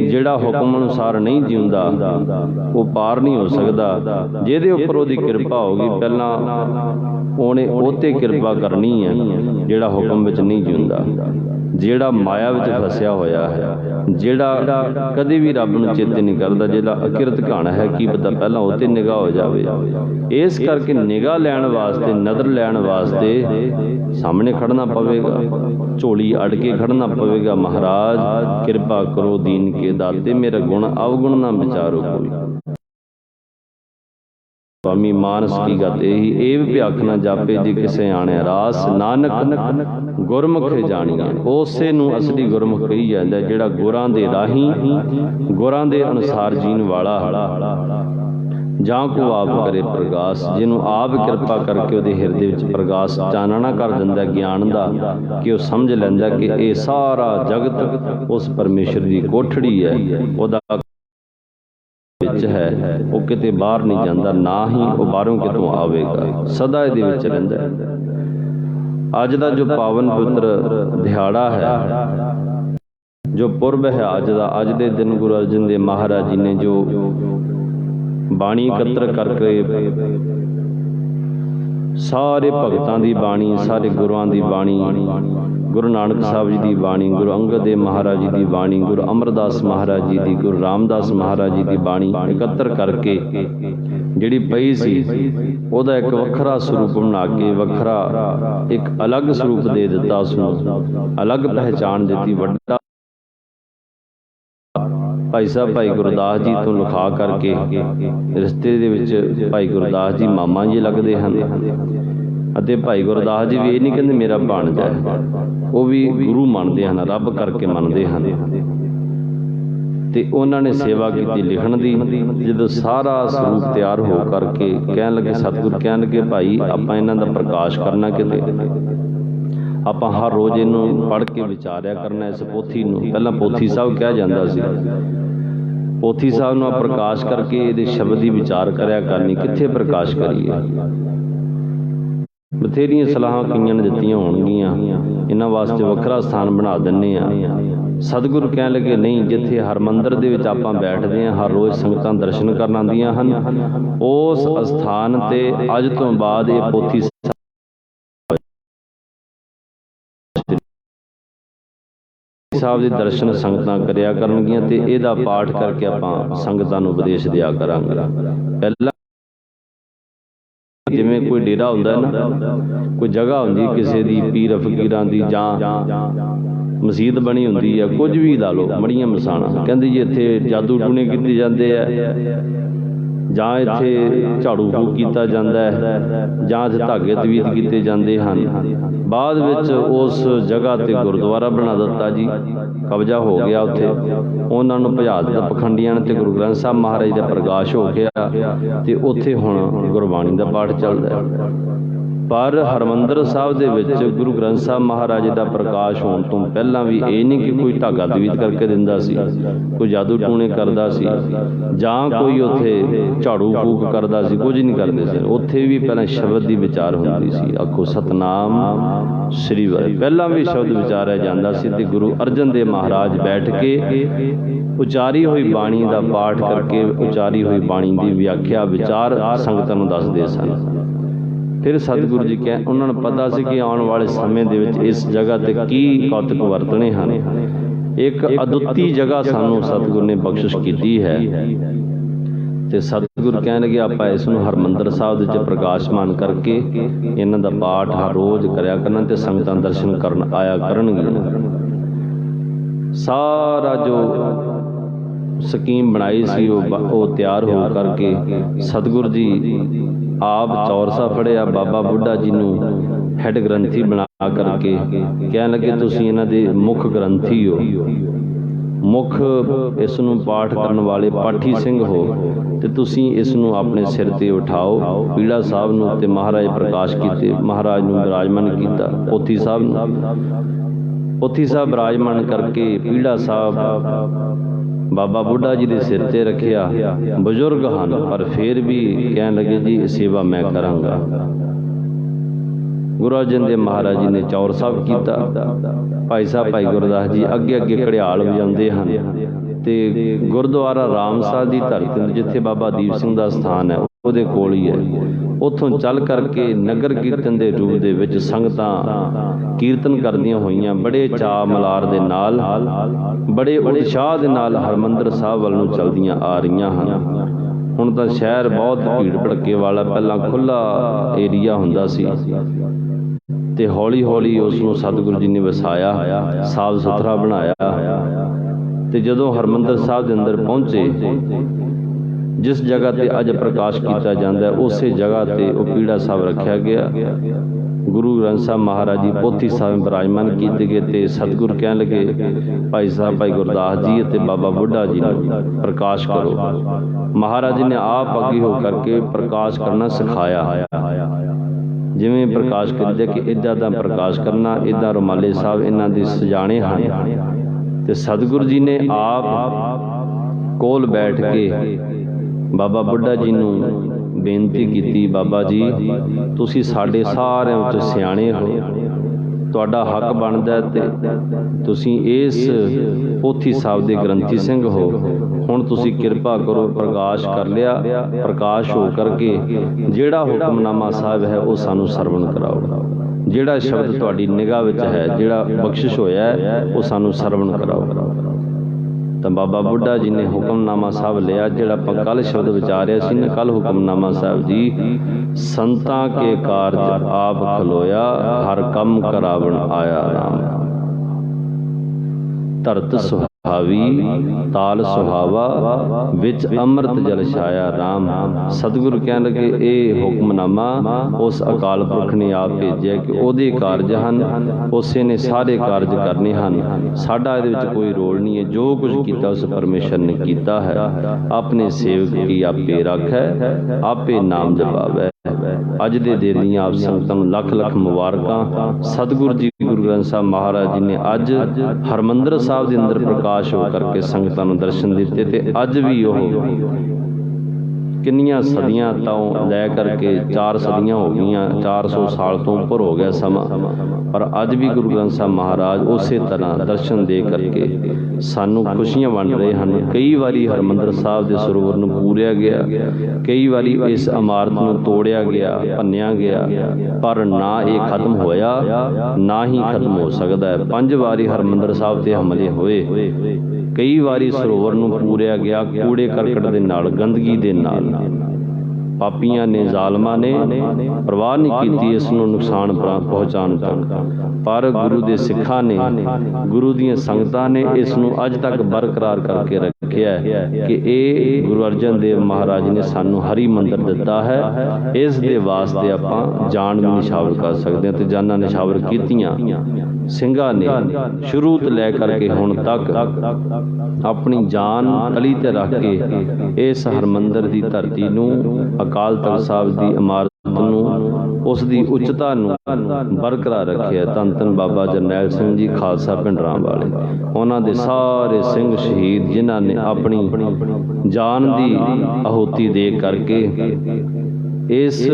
जिहड़ा हुक्म अनुसार नहीं जीउंदा वह पार नहीं हो सकता। जिहदे उपर उहदी किरपा होगी पहला ਉਹਨੇ ਉਹ 'ਤੇ ਕਿਰਪਾ ਕਰਨੀ ਹੈ ਜਿਹੜਾ ਹੁਕਮ ਵਿੱਚ ਨਹੀਂ ਜਿਉਂਦਾ, ਜਿਹੜਾ ਮਾਇਆ ਵਿੱਚ ਫਸਿਆ ਹੋਇਆ ਹੈ, ਜਿਹੜਾ ਕਦੇ ਵੀ ਰੱਬ ਨੂੰ ਚੇਤੇ ਨਹੀਂ ਕਰਦਾ, ਜਿਹੜਾ ਅਕਿਰਤ ਘਾਣਾ ਹੈ, ਕੀ ਪਤਾ ਪਹਿਲਾਂ ਉਹ 'ਤੇ ਨਿਗਾਹ ਹੋ ਜਾਵੇ। ਇਸ ਕਰਕੇ ਨਿਗਾਹ ਲੈਣ ਵਾਸਤੇ, ਨਜ਼ਰ ਲੈਣ ਵਾਸਤੇ ਸਾਹਮਣੇ ਖੜਨਾ ਪਵੇਗਾ, ਝੋਲੀ ਅੜ ਕੇ ਖੜਨਾ ਪਵੇਗਾ। ਮਹਾਰਾਜ ਕਿਰਪਾ ਕਰੋ ਦੀਨ ਕੇ ਦਾਤੇ, ਮੇਰਾ ਗੁਣ ਅਵਗੁਣ ਨਾ ਵਿਚਾਰੋ ਕੋਈ। स्वामी मानस की गत यही, एव भ्याख न जापे जी किसे आने रास, नानक गुरमुख जानिए। उसे नूं असली गुरमुख कही जाता है जिहड़ा गुरां दे राही, गुरां दे अनुसार जीण वाला, जां को आप करे प्रकाश, जिन्हों आप कृपा करके उहदे हिरदे विच प्रकाश चानना कर दिंदा ज्ञान दा, कि वह समझ लैंदा कि ये सारा जगत उस परमेश्वर की कोठड़ी है, उहदा है, वो किते बाहर नहीं जाता, ना ही वो बाहरों कितों आवेगा, सदा इहदे विच रहिंदा है। अज दा जो पावन पवित्र दिहाड़ा है, जो पुरब है अज दा, अज दे दिन गुरु अर्जन देव महाराज जी ने जो बाणी एकत्र करके सारे भगतां दी बाणी, सारे गुरुआं दी बाणी, गुरु नानक साहब जी की बाणी, गुरु अंगद देव महाराज जी की बाणी, गुरु अमरदास महाराज जी की, गुरु रामदास महाराज जी की बाणी एकत्र करके जिहड़ी पई सी उहदा एक वखरा स्वरूप बना के, वखरा एक अलग स्वरूप दे दिता, उसनूं अलग पहचान दी। वड्डा भाई साहब भाई गुरदास जी तो लिखा करके रिश्ते दे विच भाई गुरदास जी मामा जी लगते हैं, अते भाई गुरदास जी भी ये नहीं कहते मेरा भाणजा है, वो भी गुरु मानते हैं, रब करके मानते हैं। तो उन्होंने सेवा की लिखण की, जो सारा स्वरूप तैयार हो करके कह लगे, सतगुर कह लगे भाई आप इन्हां दा प्रकाश करना, किते आप हर रोज़ इनू पढ़ के विचारिया करना इस पोथी नूं। पहला पोथी साहब कहा जाता सी, पोथी साहब नूं प्रकाश करके ये शब्द ही विचार करया करनी, कित्थे प्रकाश करिए। बथेरियां सलाहां कईयां ने दित्तियां होणगीਆਂ, इन्हां वास्ते वखरा स्थान बना दिंने आ। सतगुरु कह लगे नहीं, जिथे हरमंदर दे विच आपां बैठदे आ, हर रोज़ संगतां दर्शन करन आंदियां हन, उस अस्थान ते अज तो बाद ये पोथी साहब के दर्शन संगतां करिया करनगियां ते इहदा पाठ करके आपां संगतां नूं उपदेश दिया करांगे। पहला ਜਿਵੇਂ ਕੋਈ ਡੇਰਾ ਹੁੰਦਾ ਨਾ, ਕੋਈ ਜਗ੍ਹਾ ਹੁੰਦੀ ਕਿਸੇ ਦੀ ਪੀਰ ਫਕੀਰਾਂ ਦੀ ਜਾਂ ਮਸਜਿਦ ਬਣੀ ਹੁੰਦੀ ਹੈ, ਕੁਝ ਵੀ ਲਾ ਲਓ, ਮੜੀਆਂ ਮਸਾਣਾ, ਕਹਿੰਦੇ ਜੀ ਇੱਥੇ ਜਾਦੂ ਟੂਣੇ ਕੀਤੇ ਜਾਂਦੇ ਆ, ਜਾਂ ਇੱਥੇ ਝਾੜੂ ਫੂਕ ਕੀਤਾ ਜਾਂਦਾ ਹੈ, ਜਾਂ ਇੱਥੇ ਧਾਗੇ ਤਵੀਤ ਕੀਤੇ ਜਾਂਦੇ ਹਨ। ਬਾਅਦ ਵਿੱਚ ਉਸ ਜਗ੍ਹਾ 'ਤੇ ਗੁਰਦੁਆਰਾ ਬਣਾ ਦਿੱਤਾ ਜੀ, ਕਬਜ਼ਾ ਹੋ ਗਿਆ ਉੱਥੇ, ਉਹਨਾਂ ਨੂੰ ਭਜਾ ਦਿੱਤਾ ਪਖੰਡੀਆਂ ਨੇ, ਅਤੇ ਗੁਰੂ ਗ੍ਰੰਥ ਸਾਹਿਬ ਮਹਾਰਾਜ ਦਾ ਪ੍ਰਕਾਸ਼ ਹੋ ਗਿਆ ਅਤੇ ਉੱਥੇ ਹੁਣ ਗੁਰਬਾਣੀ ਦਾ ਪਾਠ ਚੱਲਦਾ ਹੈ। ਪਰ ਹਰਿਮੰਦਰ ਸਾਹਿਬ ਦੇ ਵਿੱਚ ਗੁਰੂ ਗ੍ਰੰਥ ਸਾਹਿਬ ਮਹਾਰਾਜ ਦਾ ਪ੍ਰਕਾਸ਼ ਹੋਣ ਤੋਂ ਪਹਿਲਾਂ ਵੀ ਇਹ ਨਹੀਂ ਕਿ ਕੋਈ ਧਾਗਾ ਤਵੀਤ ਕਰਕੇ ਦਿੰਦਾ ਸੀ, ਕੋਈ ਜਾਦੂ ਟੂਣੇ ਕਰਦਾ ਸੀ, ਜਾਂ ਕੋਈ ਉੱਥੇ ਝਾੜੂ ਫੂਕ ਕਰਦਾ ਸੀ, ਕੁਝ ਨਹੀਂ ਕਰਦੇ ਸੀ। ਉੱਥੇ ਵੀ ਪਹਿਲਾਂ ਸ਼ਬਦ ਦੀ ਵਿਚਾਰ ਹੁੰਦੀ ਸੀ, ਆਖੋ ਸਤਨਾਮ ਸ੍ਰੀ ਵਾਹਿਗੁਰੂ, ਪਹਿਲਾਂ ਵੀ ਸ਼ਬਦ ਵਿਚਾਰਿਆ ਜਾਂਦਾ ਸੀ। ਅਤੇ ਗੁਰੂ ਅਰਜਨ ਦੇਵ ਮਹਾਰਾਜ ਬੈਠ ਕੇ ਉਚਾਰੀ ਹੋਈ ਬਾਣੀ ਦਾ ਪਾਠ ਕਰਕੇ ਉਚਾਰੀ ਹੋਈ ਬਾਣੀ ਦੀ ਵਿਆਖਿਆ ਵਿਚਾਰ ਸੰਗਤਾਂ ਨੂੰ ਦੱਸਦੇ ਸਨ। ਫਿਰ ਸਤਿਗੁਰੂ ਜੀ ਉਹਨਾਂ ਨੂੰ ਪਤਾ ਸੀ ਕਿ ਆਉਣ ਵਾਲੇ ਸਮੇਂ ਦੇ ਵਿੱਚ ਇਸ ਜਗ੍ਹਾ 'ਤੇ ਕੀ ਕੌਤਕ ਵਰਤਣੇ ਹਨ। ਇੱਕ ਅਦੁੱਤੀ ਜਗ੍ਹਾ ਸਾਨੂੰ ਸਤਿਗੁਰੂ ਨੇ ਬਖਸ਼ਿਸ਼ ਕੀਤੀ ਹੈ, ਅਤੇ ਸਤਿਗੁਰੂ ਕਹਿਣ ਲੱਗੇ ਆਪਾਂ ਇਸ ਨੂੰ ਹਰਿਮੰਦਰ ਸਾਹਿਬ ਦੇ ਵਿੱਚ ਪ੍ਰਕਾਸ਼ਮਾਨ ਕਰਕੇ ਇਹਨਾਂ ਦਾ ਪਾਠ ਹਰ ਰੋਜ਼ ਕਰਿਆ ਕਰਨਾ, ਅਤੇ ਸੰਗਤਾਂ ਦਰਸ਼ਨ ਕਰਨ ਆਇਆ ਕਰਨਗੀਆਂ। ਸਾਰਾ ਜੋ ਸਕੀਮ ਬਣਾਈ ਸੀ ਉਹ ਤਿਆਰ ਹੋ ਕਰਕੇ ਸਤਿਗੁਰੂ ਜੀ ਆਪ ਚੌਰਸਾ ਫੜਿਆ, ਬਾਬਾ ਬੁੱਢਾ ਜੀ ਨੂੰ ਹੈੱਡ ਗ੍ਰੰਥੀ ਬਣਾ ਕਰਕੇ ਕਹਿਣ ਲੱਗੇ ਤੁਸੀਂ ਇਹਨਾਂ ਦੇ ਮੁੱਖ ਗ੍ਰੰਥੀ ਹੋ, ਮੁੱਖ ਇਸ ਨੂੰ ਪਾਠ ਕਰਨ ਵਾਲੇ ਪਾਠੀ ਸਿੰਘ ਹੋ, ਅਤੇ ਤੁਸੀਂ ਇਸ ਨੂੰ ਆਪਣੇ ਸਿਰ 'ਤੇ ਉਠਾਓ। ਪੀੜਾ ਸਾਹਿਬ ਨੂੰ ਅਤੇ ਮਹਾਰਾਜ ਪ੍ਰਕਾਸ਼ ਕੀਤੇ, ਮਹਾਰਾਜ ਨੂੰ ਬਿਰਾਜਮਾਨ ਕੀਤਾ, ਪੋਥੀ ਸਾਹਿਬ ਨੂੰ, ਪੋਥੀ ਸਾਹਿਬ ਬਿਰਾਜਮਾਨ ਕਰਕੇ ਪੀੜਾ ਸਾਹਿਬ ਬਾਬਾ ਬੁੱਢਾ ਜੀ ਦੇ ਸਿਰ 'ਤੇ ਰੱਖਿਆ। ਬਜ਼ੁਰਗ ਹਨ ਪਰ ਫਿਰ ਵੀ ਕਹਿਣ ਲੱਗੇ ਜੀ ਸੇਵਾ ਮੈਂ ਕਰਾਂਗਾ। ਗੁਰੂ ਅਰਜਨ ਦੇਵ ਮਹਾਰਾਜ ਜੀ ਨੇ ਚੌਰ ਸਾਹਿਬ ਕੀਤਾ, ਭਾਈ ਸਾਹਿਬ ਭਾਈ ਗੁਰਦਾਸ ਜੀ ਅੱਗੇ ਅੱਗੇ ਘੜਿਆਲ ਵਜਾਉਂਦੇ ਹਨ, ਅਤੇ ਗੁਰਦੁਆਰਾ ਰਾਮਸਰ ਦੀ ਧਰਤੀ ਜਿੱਥੇ ਬਾਬਾ ਦੀਪ ਸਿੰਘ ਦਾ ਸਥਾਨ ਹੈ ਉਹਦੇ ਕੋਲ ਹੀ ਹੈ। ਉੱਥੋਂ ਚੱਲ ਕਰਕੇ ਨਗਰ ਕੀਰਤਨ ਦੇ ਰੂਪ ਦੇ ਵਿੱਚ ਸੰਗਤਾਂ ਕੀਰਤਨ ਕਰਦੀਆਂ ਹੋਈਆਂ ਬੜੇ ਚਾਅ ਮਲਾਰ ਦੇ ਨਾਲ, ਬੜੇ ਉਤਸ਼ਾਹ ਦੇ ਨਾਲ ਹਰਿਮੰਦਰ ਸਾਹਿਬ ਵੱਲ ਨੂੰ ਚਲਦੀਆਂ ਆ ਰਹੀਆਂ ਹਨ। ਹੁਣ ਤਾਂ ਸ਼ਹਿਰ ਬਹੁਤ ਭੀੜ ਭੜੱਕੇ ਵਾਲਾ, ਪਹਿਲਾਂ ਖੁੱਲ੍ਹਾ ਏਰੀਆ ਹੁੰਦਾ ਸੀ, ਅਤੇ ਹੌਲੀ ਹੌਲੀ ਉਸ ਨੂੰ ਸਤਿਗੁਰੂ ਜੀ ਨੇ ਵਸਾਇਆ, ਸਾਫ ਸੁਥਰਾ ਬਣਾਇਆ। ਅਤੇ ਜਦੋਂ ਹਰਿਮੰਦਰ ਸਾਹਿਬ ਦੇ ਅੰਦਰ ਪਹੁੰਚੇ, ਜਿਸ ਜਗ੍ਹਾ 'ਤੇ ਅੱਜ ਪ੍ਰਕਾਸ਼ ਕੀਤਾ ਜਾਂਦਾ ਉਸੇ ਜਗ੍ਹਾ 'ਤੇ ਉਹ ਪੀੜਾ ਸਾਹਿਬ ਰੱਖਿਆ ਗਿਆ। ਗੁਰੂ ਗ੍ਰੰਥ ਸਾਹਿਬ ਮਹਾਰਾਜ ਜੀ ਪੋਥੀ ਸਾਹਿਬ ਬਿਰਾਜਮਾਨ ਕੀਤੇ ਗਏ, ਅਤੇ ਸਤਿਗੁਰ ਕਹਿਣ ਲੱਗੇ ਭਾਈ ਸਾਹਿਬ ਭਾਈ ਗੁਰਦਾਸ ਜੀ ਅਤੇ ਬਾਬਾ ਬੁੱਢਾ ਜੀ ਨੂੰ ਪ੍ਰਕਾਸ਼ ਕਰੋ। ਮਹਾਰਾਜ ਜੀ ਨੇ ਆਪ ਅੱਗੇ ਹੋ ਕਰਕੇ ਪ੍ਰਕਾਸ਼ ਕਰਨਾ ਸਿਖਾਇਆ, ਜਿਵੇਂ ਪ੍ਰਕਾਸ਼ ਕਰਦੇ ਕਿ ਇੱਦਾਂ ਦਾ ਪ੍ਰਕਾਸ਼ ਕਰਨਾ, ਇੱਦਾਂ ਰੁਮਾਲੇ ਸਾਹਿਬ ਇਹਨਾਂ ਦੇ ਸਜਾਣੇ ਹਨ। ਅਤੇ ਸਤਿਗੁਰੂ ਜੀ ਨੇ ਆਪ ਕੋਲ ਬੈਠ ਕੇ ਬਾਬਾ ਬੁੱਢਾ ਜੀ ਨੂੰ ਬੇਨਤੀ ਕੀਤੀ, ਬਾਬਾ ਜੀ ਤੁਸੀਂ ਸਾਡੇ ਸਾਰਿਆਂ ਵਿੱਚ ਸਿਆਣੇ ਹੋ, ਤੁਹਾਡਾ ਹੱਕ ਬਣਦਾ, ਅਤੇ ਤੁਸੀਂ ਇਸ ਪੋਥੀ ਸਾਹਿਬ ਦੇ ਗ੍ਰੰਥੀ ਸਿੰਘ ਹੋ। ਹੁਣ ਤੁਸੀਂ ਕਿਰਪਾ ਕਰੋ, ਪ੍ਰਕਾਸ਼ ਕਰ ਲਿਆ, ਪ੍ਰਕਾਸ਼ ਹੋ ਕਰਕੇ ਜਿਹੜਾ ਹੁਕਮਨਾਮਾ ਸਾਹਿਬ ਹੈ ਉਹ ਸਾਨੂੰ ਸਰਵਣ ਕਰਾਓ, ਜਿਹੜਾ ਸ਼ਬਦ ਤੁਹਾਡੀ ਨਿਗਾਹ ਵਿੱਚ ਹੈ, ਜਿਹੜਾ ਬਖਸ਼ਿਸ਼ ਹੋਇਆ ਹੈ ਉਹ ਸਾਨੂੰ ਸਰਵਣ ਕਰਾਓ। ਤਾਂ ਬਾਬਾ ਬੁੱਢਾ ਜੀ ਨੇ ਹੁਕਮਨਾਮਾ ਸਾਹਿਬ ਲਿਆ, ਜਿਹੜਾ ਆਪਾਂ ਕੱਲ੍ਹ ਸ਼ਬਦ ਵਿਚਾਰਿਆ ਸੀ ਨਾ, ਕੱਲ੍ਹ ਹੁਕਮਨਾਮਾ ਸਾਹਿਬ ਜੀ, ਸੰਤਾਂ ਕੇ ਕਾਰਜ ਆਪ ਖਲੋਇਆ, ਹਰ ਕੰਮ ਕਰਾਵਣ ਆਇਆ ਰਾਮ। ਧਰਤ ਸੁਹਾਵੀ ਤਾਲ ਸੁਹਾਵਾ, ਵਿੱਚ ਅੰਮ੍ਰਿਤ ਜਲ ਛਾਇਆ ਰਾਮ। ਸਤਿਗੁਰੂ ਕਹਿਣ ਲੱਗੇ ਇਹ ਹੁਕਮਨਾਮਾ ਉਸ ਅਕਾਲ ਪੁਰਖ ਨੇ ਆਪ ਭੇਜਿਆ ਕਿ ਉਹਦੇ ਕਾਰਜ ਹਨ, ਉਸੇ ਨੇ ਸਾਰੇ ਕਾਰਜ ਕਰਨੇ ਹਨ, ਸਾਡਾ ਇਹਦੇ ਵਿੱਚ ਕੋਈ ਰੋਲ ਨਹੀਂ ਹੈ। ਜੋ ਕੁਝ ਕੀਤਾ ਉਸ ਪਰਮੇਸ਼ਰ ਨੇ ਕੀਤਾ ਹੈ। ਆਪਣੇ ਸੇਵਕ ਕੀ ਆਪੇ ਰਾਖੈ, ਆਪੇ ਨਾਮ ਜਪਾਵੈ। ਅੱਜ ਦੇ ਦਿਨ ਦੀਆਂ ਆਪ ਸੰਗਤਾਂ ਨੂੰ ਲੱਖ ਲੱਖ ਮੁਬਾਰਕਾਂ। ਸਤਿਗੁਰੂ ਜੀ ਗੁਰੂ ਗ੍ਰੰਥ ਸਾਹਿਬ ਮਹਾਰਾਜ ਜੀ ਨੇ ਅੱਜ ਹਰਿਮੰਦਰ ਸਾਹਿਬ ਦੇ ਅੰਦਰ ਪ੍ਰਕਾਸ਼ ਹੋ ਕਰਕੇ ਸੰਗਤਾਂ ਨੂੰ ਦਰਸ਼ਨ ਦਿੱਤੇ, ਅਤੇ ਅੱਜ ਵੀ ਉਹ ਕਿੰਨੀਆਂ ਸਦੀਆਂ ਤੋਂ ਲੈ ਕਰਕੇ 4 ਸਦੀਆਂ ਹੋ ਗਈਆਂ, 400 ਸਾਲ ਤੋਂ ਉੱਪਰ ਹੋ ਗਿਆ ਸਮਾਂ, ਪਰ ਅੱਜ ਵੀ ਗੁਰੂ ਗ੍ਰੰਥ ਸਾਹਿਬ ਮਹਾਰਾਜ ਉਸੇ ਤਰ੍ਹਾਂ ਦਰਸ਼ਨ ਦੇ ਕਰਕੇ ਸਾਨੂੰ ਖੁਸ਼ੀਆਂ ਵੰਡ ਰਹੇ ਹਨ। ਕਈ ਵਾਰੀ ਹਰਿਮੰਦਰ ਸਾਹਿਬ ਦੇ ਸਰੋਵਰ ਨੂੰ ਪੂਰਿਆ ਗਿਆ, ਕਈ ਵਾਰੀ ਇਸ ਇਮਾਰਤ ਨੂੰ ਤੋੜਿਆ ਗਿਆ, ਭੰਨਿਆ ਗਿਆ, ਪਰ ਨਾ ਇਹ ਖਤਮ ਹੋਇਆ, ਨਾ ਹੀ ਖਤਮ ਹੋ ਸਕਦਾ ਹੈ। 5 ਵਾਰੀ ਹਰਿਮੰਦਰ ਸਾਹਿਬ 'ਤੇ ਹਮਲੇ ਹੋਏ, ਕਈ ਵਾਰੀ ਸਰੋਵਰ ਨੂੰ ਪੂਰਿਆ ਗਿਆ ਕੂੜੇ ਕਰਕਟ ਦੇ ਨਾਲ, ਗੰਦਗੀ ਦੇ ਨਾਲ, ਪਾਪੀਆਂ ਨੇ, ਜ਼ਾਲਮਾਂ ਨੇ ਪਰਵਾਹ ਨਹੀਂ ਕੀਤੀ ਇਸ ਨੂੰ ਨੁਕਸਾਨ ਪਹੁੰਚਾਉਣ ਤੱਕ, ਪਰ ਗੁਰੂ ਦੇ ਸਿੱਖਾਂ ਨੇ, ਗੁਰੂ ਦੀਆਂ ਸੰਗਤਾਂ ਨੇ ਇਸ ਨੂੰ ਅੱਜ ਤੱਕ ਬਰਕਰਾਰ ਕਰਕੇ ਰੱਖਿਆ ਕਿ ਇਹ ਗੁਰੂ ਅਰਜਨ ਦੇਵ ਮਹਾਰਾਜ ਨੇ ਸਾਨੂੰ ਹਰੀ ਮੰਦਰ ਦਿੱਤਾ ਹੈ। ਇਸ ਦੇ ਵਾਸਤੇ ਆਪਾਂ ਜਾਨ ਵੀ ਨਿਸ਼ਾਵਰ ਕਰ ਸਕਦੇ ਹਾਂ ਤੇ ਜਾਨਾਂ ਨਿਸ਼ਾਵਰ ਕੀਤੀਆਂ। ਸਿੰਘਾਂ ਨੇ ਸ਼ੁਰੂ ਤੋਂ ਲੈ ਕਰਕੇ ਹੁਣ ਤੱਕ ਆਪਣੀ ਜਾਨ ਤਲੀ ਤੇ ਰੱਖ ਕੇ ਇਸ ਹਰਮੰਦਰ ਦੀ ਧਰਤੀ ਨੂੰ, ਅਕਾਲ ਤਖ਼ਤ ਸਾਹਿਬ ਦੀ ਇਮਾਰਤ ਨੂੰ, ਉਸ ਦੀ ਉੱਚਤਾ ਨੂੰ ਬਰਕਰਾਰ ਰੱਖਿਆ। ਧੰਨ ਧੰਨ ਬਾਬਾ ਜਰਨੈਲ ਸਿੰਘ ਜੀ ਖਾਲਸਾ ਭਿੰਡਰਾਂ ਵਾਲੇ, ਉਹਨਾਂ ਦੇ ਸਾਰੇ ਸਿੰਘ ਸ਼ਹੀਦ ਜਿਨ੍ਹਾਂ ਨੇ ਆਪਣੀ ਜਾਨ ਦੀ ਆਹੂਤੀ ਦੇ ਕਰਕੇ ਇਸ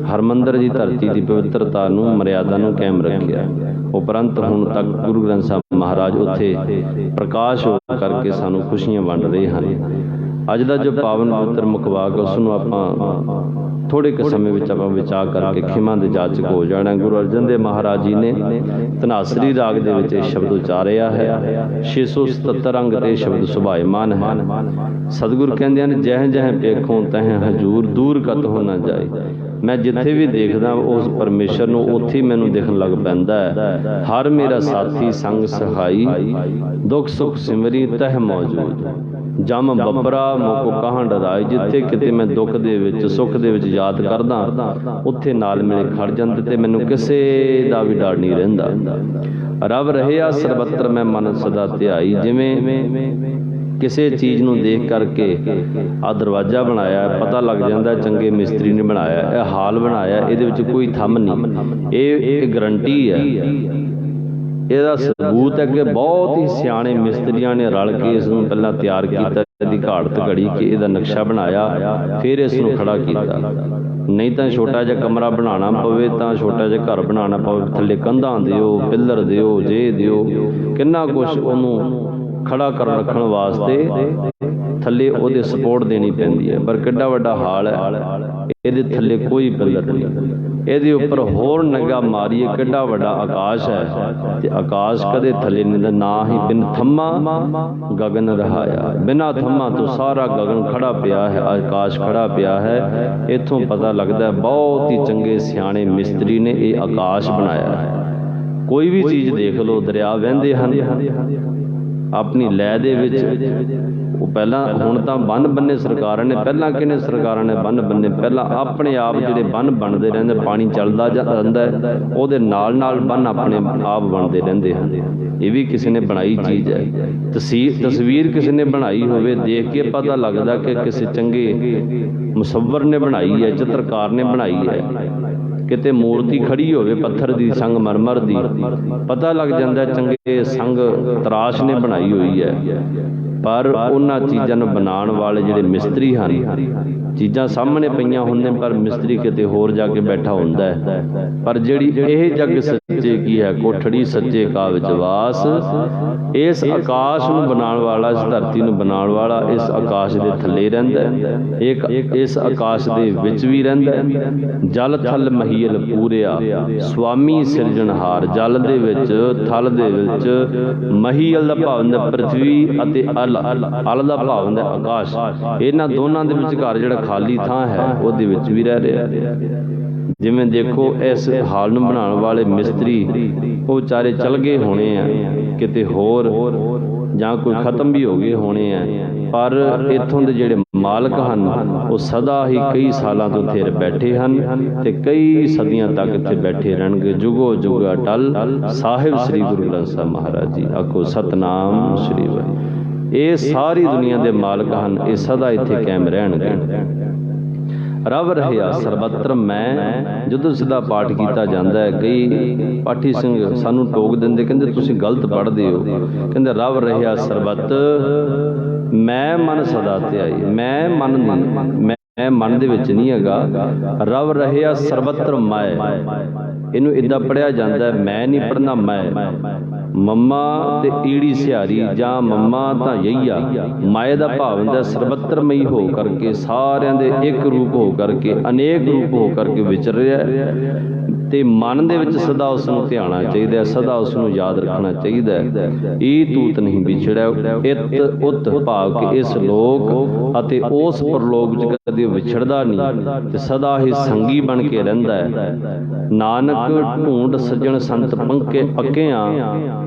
ਹਰਮੰਦਰ ਦੀ ਧਰਤੀ ਦੀ ਪਵਿੱਤਰਤਾ ਨੂੰ, ਮਰਿਆਦਾ ਨੂੰ ਕਾਇਮ ਰੱਖਿਆ। ਉਪਰੰਤ ਹੁਣ ਤੱਕ ਗੁਰੂ ਗ੍ਰੰਥ ਸਾਹਿਬ ਮਹਾਰਾਜ ਉੱਥੇ ਪ੍ਰਕਾਸ਼ ਹੋ ਕਰਕੇ ਸਾਨੂੰ ਖੁਸ਼ੀਆਂ ਵੰਡ ਰਹੇ ਹਨ। ਅੱਜ ਦਾ ਜੋ ਪਾਵਨ ਪਵਿੱਤਰ ਮੁਖਵਾਕ ਉਸ ਨੂੰ ਆਪਾਂ ਥੋੜ੍ਹੇ ਕੁ ਸਮੇਂ ਵਿੱਚ ਆਪਾਂ ਵਿਚਾਰ ਕਰਕੇ ਖਿਮਾ ਦੇ ਜਾਚਕ ਹੋ ਜਾਣਾ। ਗੁਰੂ ਅਰਜਨ ਦੇਵ ਮਹਾਰਾਜ ਜੀ ਨੇ ਧਨਾਸਰੀ ਰਾਗ ਦੇ ਵਿੱਚ ਇਹ ਸ਼ਬਦ ਉਚਾਰਿਆ ਹੈ। 677 ਅੰਗ ਤੇ ਸ਼ਬਦ ਸੁਭਾਇਮਾਨ ਹੈ। ਸਤਿਗੁਰ ਕਹਿੰਦੇ ਹਨ, ਜਹ ਜਹ ਪੇਖੋਂ ਤਹ ਹਜੂਰ, ਦੂਰ ਕਤ ਹੋ ਨਾ ਜਾਏ। ਮੈਂ ਜਿੱਥੇ ਵੀ ਦੇਖਦਾ ਉਸ ਪਰਮੇਸ਼ਰ ਨੂੰ, ਉੱਥੇ ਹੀ ਮੈਨੂੰ ਦਿਖਣ ਲੱਗ ਪੈਂਦਾ ਹੈ। ਹਰ ਮੇਰਾ ਸਾਥੀ ਸੰਗ ਸਹਾਈ, ਦੁੱਖ ਸੁੱਖ ਸਿਮਰੀ ਤਹ ਮੌਜੂਦ। ਜਮ ਬੱਬਰਾ ਮੋਕੋ ਕਹਾਂ ਡਰਾਏ। ਜਿੱਥੇ ਕਿਤੇ ਮੈਂ ਦੁੱਖ ਦੇ ਵਿੱਚ, ਸੁੱਖ ਦੇ ਵਿੱਚ ਯਾਦ ਕਰਦਾ, ਉੱਥੇ ਨਾਲ ਮੇਰੇ ਖੜ ਜਾਂਦੇ ਤੇ ਮੈਨੂੰ ਕਿਸੇ ਦਾ ਵੀ ਡਰ ਨਹੀਂ ਰਹਿੰਦਾ। ਰਬ ਰਹਿਆ ਸਰਬੱਤਰ ਮੈਂ ਮਨ ਸਦਾ ਧਿਆਈ। ਜਿਵੇਂ ਕਿਸੇ ਚੀਜ਼ ਨੂੰ ਦੇਖ ਕਰਕੇ ਆਹ ਦਰਵਾਜ਼ਾ ਬਣਾਇਆ, ਪਤਾ ਲੱਗ ਜਾਂਦਾ ਚੰਗੇ ਮਿਸਤਰੀ ਨੇ ਬਣਾਇਆ, ਇਹ ਹਾਲ ਬਣਾਇਆ, ਇਹਦੇ ਵਿੱਚ ਕੋਈ ਥੰਮ ਨਹੀਂ, ਇਹ ਗਰੰਟੀ ਹੈ। ਇਹਦਾ ਸਬੂਤ ਹੈ ਕਿ ਬਹੁਤ ਹੀ ਸਿਆਣੇ ਮਿਸਤਰੀਆਂ ਨੇ ਰਲ ਕੇ ਇਸ ਨੂੰ ਪਹਿਲਾਂ ਤਿਆਰ ਕੀਤਾ, ਇਹਦੀ ਘਾੜਤ ਘੜੀ ਕਿ ਇਹਦਾ ਨਕਸ਼ਾ ਬਣਾਇਆ, ਫਿਰ ਇਸ ਨੂੰ ਖੜਾ ਕੀਤਾ। ਨਹੀਂ ਤਾਂ ਛੋਟਾ ਜਿਹਾ ਕਮਰਾ ਬਣਾਉਣਾ ਪਵੇ, ਤਾਂ ਛੋਟਾ ਜਿਹਾ ਘਰ ਬਣਾਉਣਾ ਪਵੇ, ਥੱਲੇ ਕੰਧਾਂ ਦਿਓ, ਪਿੱਲਰ ਦਿਓ, ਜੇ ਦਿਓ, ਕਿੰਨਾ ਕੁਛ ਉਹਨੂੰ ਖੜਾ ਕਰ ਰੱਖਣ ਵਾਸਤੇ ਥੱਲੇ ਉਹਦੇ ਸਪੋਰਟ ਦੇਣੀ ਪੈਂਦੀ ਹੈ। ਪਰ ਕਿੱਡਾ ਵੱਡਾ ਹਾਲ ਹੈ, ਇਹਦੇ ਥੱਲੇ ਕੋਈ ਪਿੱਲਰ ਨਹੀਂ, ਇਹਦੇ ਉੱਪਰ ਹੋਰ ਨਿਗਾਹ ਮਾਰੀਏ ਕਿੱਡਾ ਵੱਡਾ ਆਕਾਸ਼ ਹੈ, ਤੇ ਆਕਾਸ਼ ਕਦੇ ਥੱਲੇ ਨਹੀਂ, ਨਾ ਹੀ ਬਿਨ ਥੰਮਾ ਗਗਨ ਰਹਾਇਆ। ਬਿਨਾਂ ਥੰਮਾ ਤੋਂ ਸਾਰਾ ਗਗਨ ਖੜਾ ਪਿਆ ਹੈ, ਆਕਾਸ਼ ਖੜਾ ਪਿਆ ਹੈ। ਇੱਥੋਂ ਪਤਾ ਲੱਗਦਾ ਬਹੁਤ ਹੀ ਚੰਗੇ ਸਿਆਣੇ ਮਿਸਤਰੀ ਨੇ ਇਹ ਆਕਾਸ਼ ਬਣਾਇਆ ਹੈ। ਕੋਈ ਵੀ ਚੀਜ਼ ਦੇਖ ਲਓ, ਦਰਿਆ ਵਹਿੰਦੇ ਹਨ ਆਪਣੀ ਲੈ ਦੇ ਵਿੱਚ। ਉਹ ਪਹਿਲਾਂ, ਹੁਣ ਤਾਂ ਬੰਨ ਬੰਨੇ ਸਰਕਾਰਾਂ ਨੇ, ਪਹਿਲਾਂ ਕਿਹਨੇ ਸਰਕਾਰਾਂ ਨੇ ਬੰਨ ਬੰਨੇ? ਪਹਿਲਾਂ ਆਪਣੇ ਆਪ ਜਿਹੜੇ ਬੰਨ ਬਣਦੇ ਰਹਿੰਦੇ, ਪਾਣੀ ਚੱਲਦਾ ਜਾਂਦਾ ਹੈ, ਉਹਦੇ ਨਾਲ ਨਾਲ ਬੰਨ ਆਪਣੇ ਆਪ ਬਣਦੇ ਰਹਿੰਦੇ ਹਨ। ਇਹ ਵੀ ਕਿਸੇ ਨੇ ਬਣਾਈ ਚੀਜ਼ ਹੈ। ਤਸਵੀਰ ਕਿਸੇ ਨੇ ਬਣਾਈ ਹੋਵੇ, ਦੇਖ ਕੇ ਪਤਾ ਲੱਗਦਾ ਕਿ ਕਿਸੇ ਚੰਗੇ ਮੁਸੱਵਰ ਨੇ ਬਣਾਈ ਹੈ, ਚਿੱਤਰਕਾਰ ਨੇ ਬਣਾਈ ਹੈ। ਕਿਤੇ ਮੂਰਤੀ ਖੜੀ ਹੋਵੇ ਪੱਥਰ ਦੀ, ਸੰਗਮਰਮਰ ਦੀ, ਪਤਾ ਲੱਗ ਜਾਂਦਾ ਚੰਗੇ ਸੰਗ ਤਰਾਸ਼ ਨੇ ਬਣਾਈ ਹੋਈ ਹੈ। ਪਰ ਉਹਨਾਂ ਚੀਜ਼ਾਂ ਨੂੰ ਬਣਾਉਣ ਵਾਲੇ ਜਿਹੜੇ ਮਿਸਤਰੀ ਹਨ, ਚੀਜ਼ਾਂ ਸਾਹਮਣੇ ਪਈਆਂ ਹੁੰਦੇ, ਪਰ ਮਿਸਤਰੀ ਕਿਤੇ ਹੋਰ ਜਾ ਕੇ ਬੈਠਾ ਹੁੰਦਾ ਹੈ। ਪਰ ਜਿਹੜੀ ਇਹ ਜੱਗ ਸੱਚੇ ਕੀ ਹੈ, ਕੋਠੜੀ ਸੱਚੇ ਕਾ ਵਿੱਚ ਵਾਸ। ਇਸ ਆਕਾਸ਼ ਨੂੰ ਬਣਾਉਣ ਵਾਲਾ, ਇਸ ਧਰਤੀ ਨੂੰ ਬਣਾਉਣ ਵਾਲਾ ਇਸ ਆਕਾਸ਼ ਦੇ ਥੱਲੇ ਰਹਿੰਦਾ ਹੈ, ਇਸ ਆਕਾਸ਼ ਦੇ ਵਿੱਚ ਵੀ ਰਹਿੰਦਾ ਹੈ। ਜਲ ਥਲ ਮਹੀਲ ਪੂਰਿਆ, ਸੁਆਮੀ ਸਿਰਜਣਹਾਰ। ਜਲ ਦੇ ਵਿੱਚ, ਥਲ ਦੇ ਵਿੱਚ, ਮਹੀਲ ਦਾ ਭਾਵ ਹੁੰਦਾ ਪ੍ਰਥਵੀ ਅਤੇ ਅਲ ਦਾ ਭਾਵ ਹੁੰਦਾ ਆਕਾਸ਼। ਇਹਨਾਂ ਦੋਨਾਂ ਦੇ ਵਿਚਕਾਰ ਜਿਹੜਾ ਖਾਲੀ ਥਾਂ ਹੈ, ਉਹਦੇ ਵਿੱਚ ਵੀ ਰਹਿ ਰਿਹਾ। ਜਿਵੇਂ ਦੇਖੋ ਇਸ ਹਾਲ ਨੂੰ ਬਣਾਉਣ ਵਾਲੇ ਮਿਸਤਰੀ, ਉਹ ਵਿਚਾਰੇ ਚਲ ਗਏ ਹੋਣੇ ਆ ਕਿਤੇ ਹੋਰ, ਜਾਂ ਕੋਈ ਖਤਮ ਵੀ ਹੋ ਗਏ ਹੋਣੇ ਆ, ਪਰ ਇੱਥੋਂ ਦੇ ਜਿਹੜੇ ਮਾਲਕ ਹਨ ਉਹ ਸਦਾ ਹੀ ਕਈ ਸਾਲਾਂ ਤੋਂ ਇੱਥੇ ਬੈਠੇ ਹਨ ਤੇ ਕਈ ਸਦੀਆਂ ਤੱਕ ਇੱਥੇ ਬੈਠੇ ਰਹਿਣਗੇ। ਜੁਗੋ ਜੁਗ ਅਟਲ ਸਾਹਿਬ ਸ੍ਰੀ ਗੁਰੂ ਗ੍ਰੰਥ ਸਾਹਿਬ ਮਹਾਰਾਜ ਜੀ। ਆਖੋ ਸਤਨਾਮ ਸ੍ਰੀ ਵਾਹਿਗੁਰੂ। ਇਹ ਸਾਰੀ ਦੁਨੀਆ ਦੇ ਮਾਲਕ ਹਨ, ਇਹ ਸਦਾ ਇੱਥੇ ਕਾਇਮ ਰਹਿਣਗੇ। ਰਬ ਰਹਿਆ ਸਰਬੱਤਰ ਮੈਂ। ਜਦੋਂ ਸਿੱਧਾ ਪਾਠ ਕੀਤਾ ਜਾਂਦਾ ਹੈ, ਕਈ ਪਾਠੀ ਸਿੰਘ ਸਾਨੂੰ ਟੋਕ ਦਿੰਦੇ, ਕਹਿੰਦੇ ਤੁਸੀਂ ਗਲਤ ਪੜ੍ਹਦੇ ਹੋ। ਕਹਿੰਦੇ ਰਬ ਰਹਿਆ ਸਰਬੱਤ ਮੈਂ ਮਨ ਸਦਾ ਧਿਆਈ। ਮੈਂ ਮਨ ਨਹੀਂ, ਮੈਂ ਮਨ ਦੇ ਵਿੱਚ ਨਹੀਂ ਹੈਗਾ। ਰਬ ਰਹਿਆ ਸਰਬੱਤਰ ਮਾਇ। ਇਹਨੂੰ ਇੱਦਾਂ ਪੜ੍ਹਿਆ ਜਾਂਦਾ ਹੈ, ਮੈਂ ਨਹੀਂ ਪੜ੍ਹਨਾ, ਮੈਂ। ਮੰਮਾ ਤੇ ਈੜੀ ਸਿਹਾਰੀ, ਜਾਂ ਮੰਮਾ ਤਾਂ ਯਈਆ। ਮਾਏ ਦਾ ਭਾਵ ਹੁੰਦਾ ਸਰਬੱਤਰਮਈ ਹੋ ਕਰਕੇ, ਸਾਰਿਆਂ ਦੇ ਇੱਕ ਰੂਪ ਹੋ ਕਰਕੇ, ਅਨੇਕ ਰੂਪ ਹੋ ਕਰਕੇ ਵਿਚਰ ਰਿਹਾ। ਤੇ ਮਨ ਦੇ ਵਿੱਚ ਸਦਾ ਉਸ ਨੂੰ ਧਿਆਉਣਾ ਚਾਹੀਦਾ, ਸਦਾ ਉਸ ਨੂੰ ਯਾਦ ਰੱਖਣਾ ਚਾਹੀਦਾ। ਇਹ ਤੂਤ ਨਹੀਂ ਵਿਛੜਿਆ, ਇਤ ਉਤ ਭਾਵ ਕਿ ਇਸ ਲੋਕ ਅਤੇ ਉਸ ਪਰਲੋਕ ਵਿੱਚ ਕਦੇ ਵਿਛੜਦਾ ਨਹੀਂ ਤੇ ਸਦਾ ਹੀ ਸੰਗੀ ਬਣ ਕੇ ਰਹਿੰਦਾ ਹੈ। ਨਾਨਕ ਢੂੰਡ ਸੱਜਣ ਸੰਤ ਪੱਕਿਆਂ,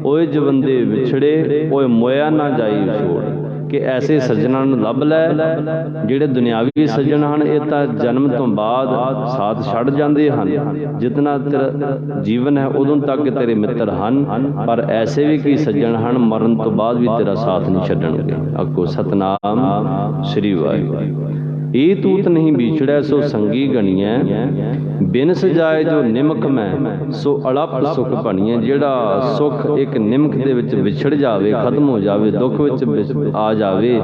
ਓਏ ਜਵੰਦੇ ਵਿਛੜੇ, ਓਏ ਮੋਇਆ ਨਾ ਜਾਈ ਛੋੜ। ਕਿ ਐਸੇ ਸੱਜਣਾਂ ਨੂੰ ਲੱਭ ਲੈ ਜਿਹੜੇ ਦੁਨਿਆਵੀ ਸੱਜਣ ਹਨ, ਇਹ ਤਾਂ ਜਨਮ ਤੋਂ ਬਾਅਦ ਸਾਥ ਛੱਡ ਜਾਂਦੇ ਹਨ। ਜਿਤਨਾ ਤੇਰਾ ਜੀਵਨ ਹੈ ਉਦੋਂ ਤੱਕ ਤੇਰੇ ਮਿੱਤਰ ਹਨ, ਪਰ ਐਸੇ ਵੀ ਕਈ ਸੱਜਣ ਹਨ ਮਰਨ ਤੋਂ ਬਾਅਦ ਵੀ ਤੇਰਾ ਸਾਥ ਨਹੀਂ ਛੱਡਣਗੇ। ਆਖੋ ਸਤਨਾਮ ਸ੍ਰੀ ਵਾਹਿਗੁਰੂ। ਇਹ ਤੂਤ ਨਹੀਂ ਵਿਛੜਿਆ ਸੋ ਸੰਗੀ ਗਣੀਐ, ਬਿਨ ਸਜਾਏ ਜੋ ਨਿਮਕ ਮੈਂ ਸੋ ਅਲਪ ਸੁਖ ਬਣੀਐ। ਜਿਹੜਾ ਸੁਖ ਇੱਕ ਨਿਮਕ ਦੇ ਵਿੱਚ ਵਿਛੜ ਜਾਵੇ, ਖਤਮ ਹੋ ਜਾਵੇ, ਦੁੱਖ ਵਿੱਚ ਆ ਜਾਵੇ,